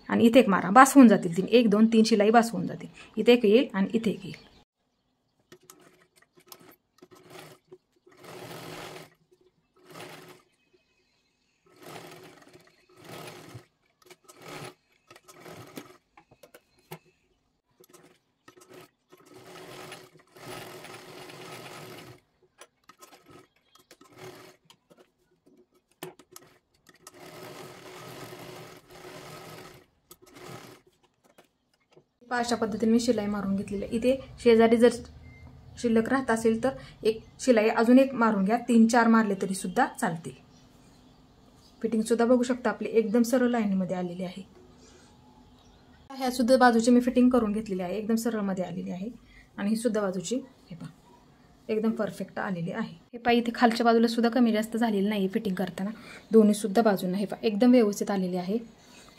आणि इथे एक मारा. बास होऊन जातील 3. 1 2 3 शिलाई बास होऊन जातील. इथे एक येईल आणि इथे एक येईल. अशा पद्धतीने मी शिलाई मारून घेतलेली आहे. इथे शेजारी जर शिल्लक राहत असेल तर एक शिलाई अजून एक मारून घ्या. 3-4 मारले तरी सुद्धा चालतील. फिटिंग सुद्धा बघू शकता आपली एकदम सरळ लाईनमध्ये आलेली आहे. ह्या सुद्धा बाजूची मी फिटिंग करून घेतलेली आहे, एकदम सरळमध्ये आलेली आहे. आणि ही सुद्धा बाजूची हे पहा एकदम परफेक्ट आलेली आहे. हे पहा, इथे खालच्या बाजूला सुद्धा कमी जास्त झालेली नाही फिटिंग करताना. दोन्ही सुद्धा बाजूंना हे पहा एकदम व्यवस्थित आलेली आहे.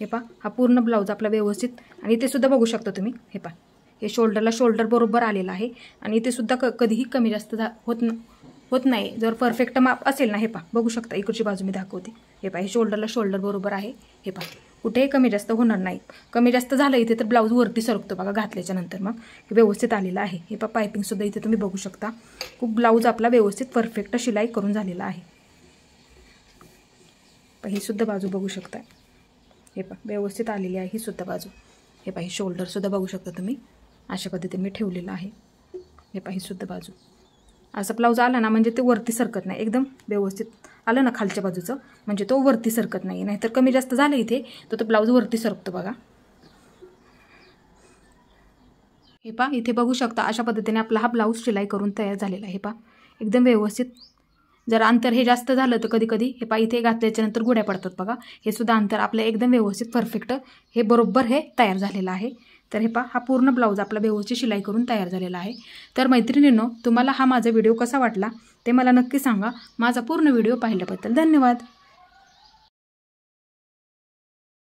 हे पहा, हा पूर्ण ब्लाऊज आपला व्यवस्थित. आणि इथे सुद्धा बघू शकता तुम्ही. हे पहा, हे शोल्डरला शोल्डर बरोबर आलेला आहे. आणि इथे सुद्धा कधीही कमी जास्त होत नाही जर परफेक्ट माप असेल ना. हे पहा बघू शकता, इकडची बाजू मी दाखवते. हे पहा, हे शोल्डरला शोल्डर बरोबर आहे. हे पहा, कुठेही कमी जास्त होणार नाही. कमी जास्त झालं इथे तर ब्लाऊज वरती सरकतो बघा घातल्याच्या नंतर. मग व्यवस्थित आलेलं आहे. हे पहा, पायपिंग सुद्धा इथे तुम्ही बघू शकता. खूप ब्लाऊज आपला व्यवस्थित परफेक्ट शिलाई करून झालेला आहे. ही सुद्धा बाजू बघू शकता. हे पहा, व्यवस्थित आलेली आहे ही सुद्धा बाजू. हे पहा, शोल्डर सुद्धा बघू शकता तुम्ही. अशा पद्धतीने मी ठेवलेलं आहे. हे पहा, ही सुद्धा बाजू. असं ब्लाऊज आला ना म्हणजे ते वरती सरकत नाही. एकदम व्यवस्थित आलं ना खालच्या बाजूचं म्हणजे तो वरती सरकत नाही. नाहीतर कमी जास्त झालं इथे तर तो ब्लाऊज वरती सरकतो बघा. हे पहा, इथे बघू शकता अशा पद्धतीने आपला हा ब्लाऊज शिलाई करून तयार झालेला आहे. हे पहा, एकदम व्यवस्थित. जर अंतर हे जास्त झालं तर कधी कधी हे पहा इथे घातल्याच्या नंतर गुड्या पडतात बघा. हे सुद्धा अंतर आपलं एकदम व्यवस्थित परफेक्ट हे बरोबर हे तयार झालेलं आहे. तर हे पहा, हा पूर्ण ब्लाऊज आपला बेहोची शिलाई करून तयार झालेला आहे. तर मैत्रिणींनो, तुम्हाला हा माझा व्हिडिओ कसा वाटला ते मला नक्की सांगा. माझा पूर्ण व्हिडिओ पाहिल्याबद्दल धन्यवाद.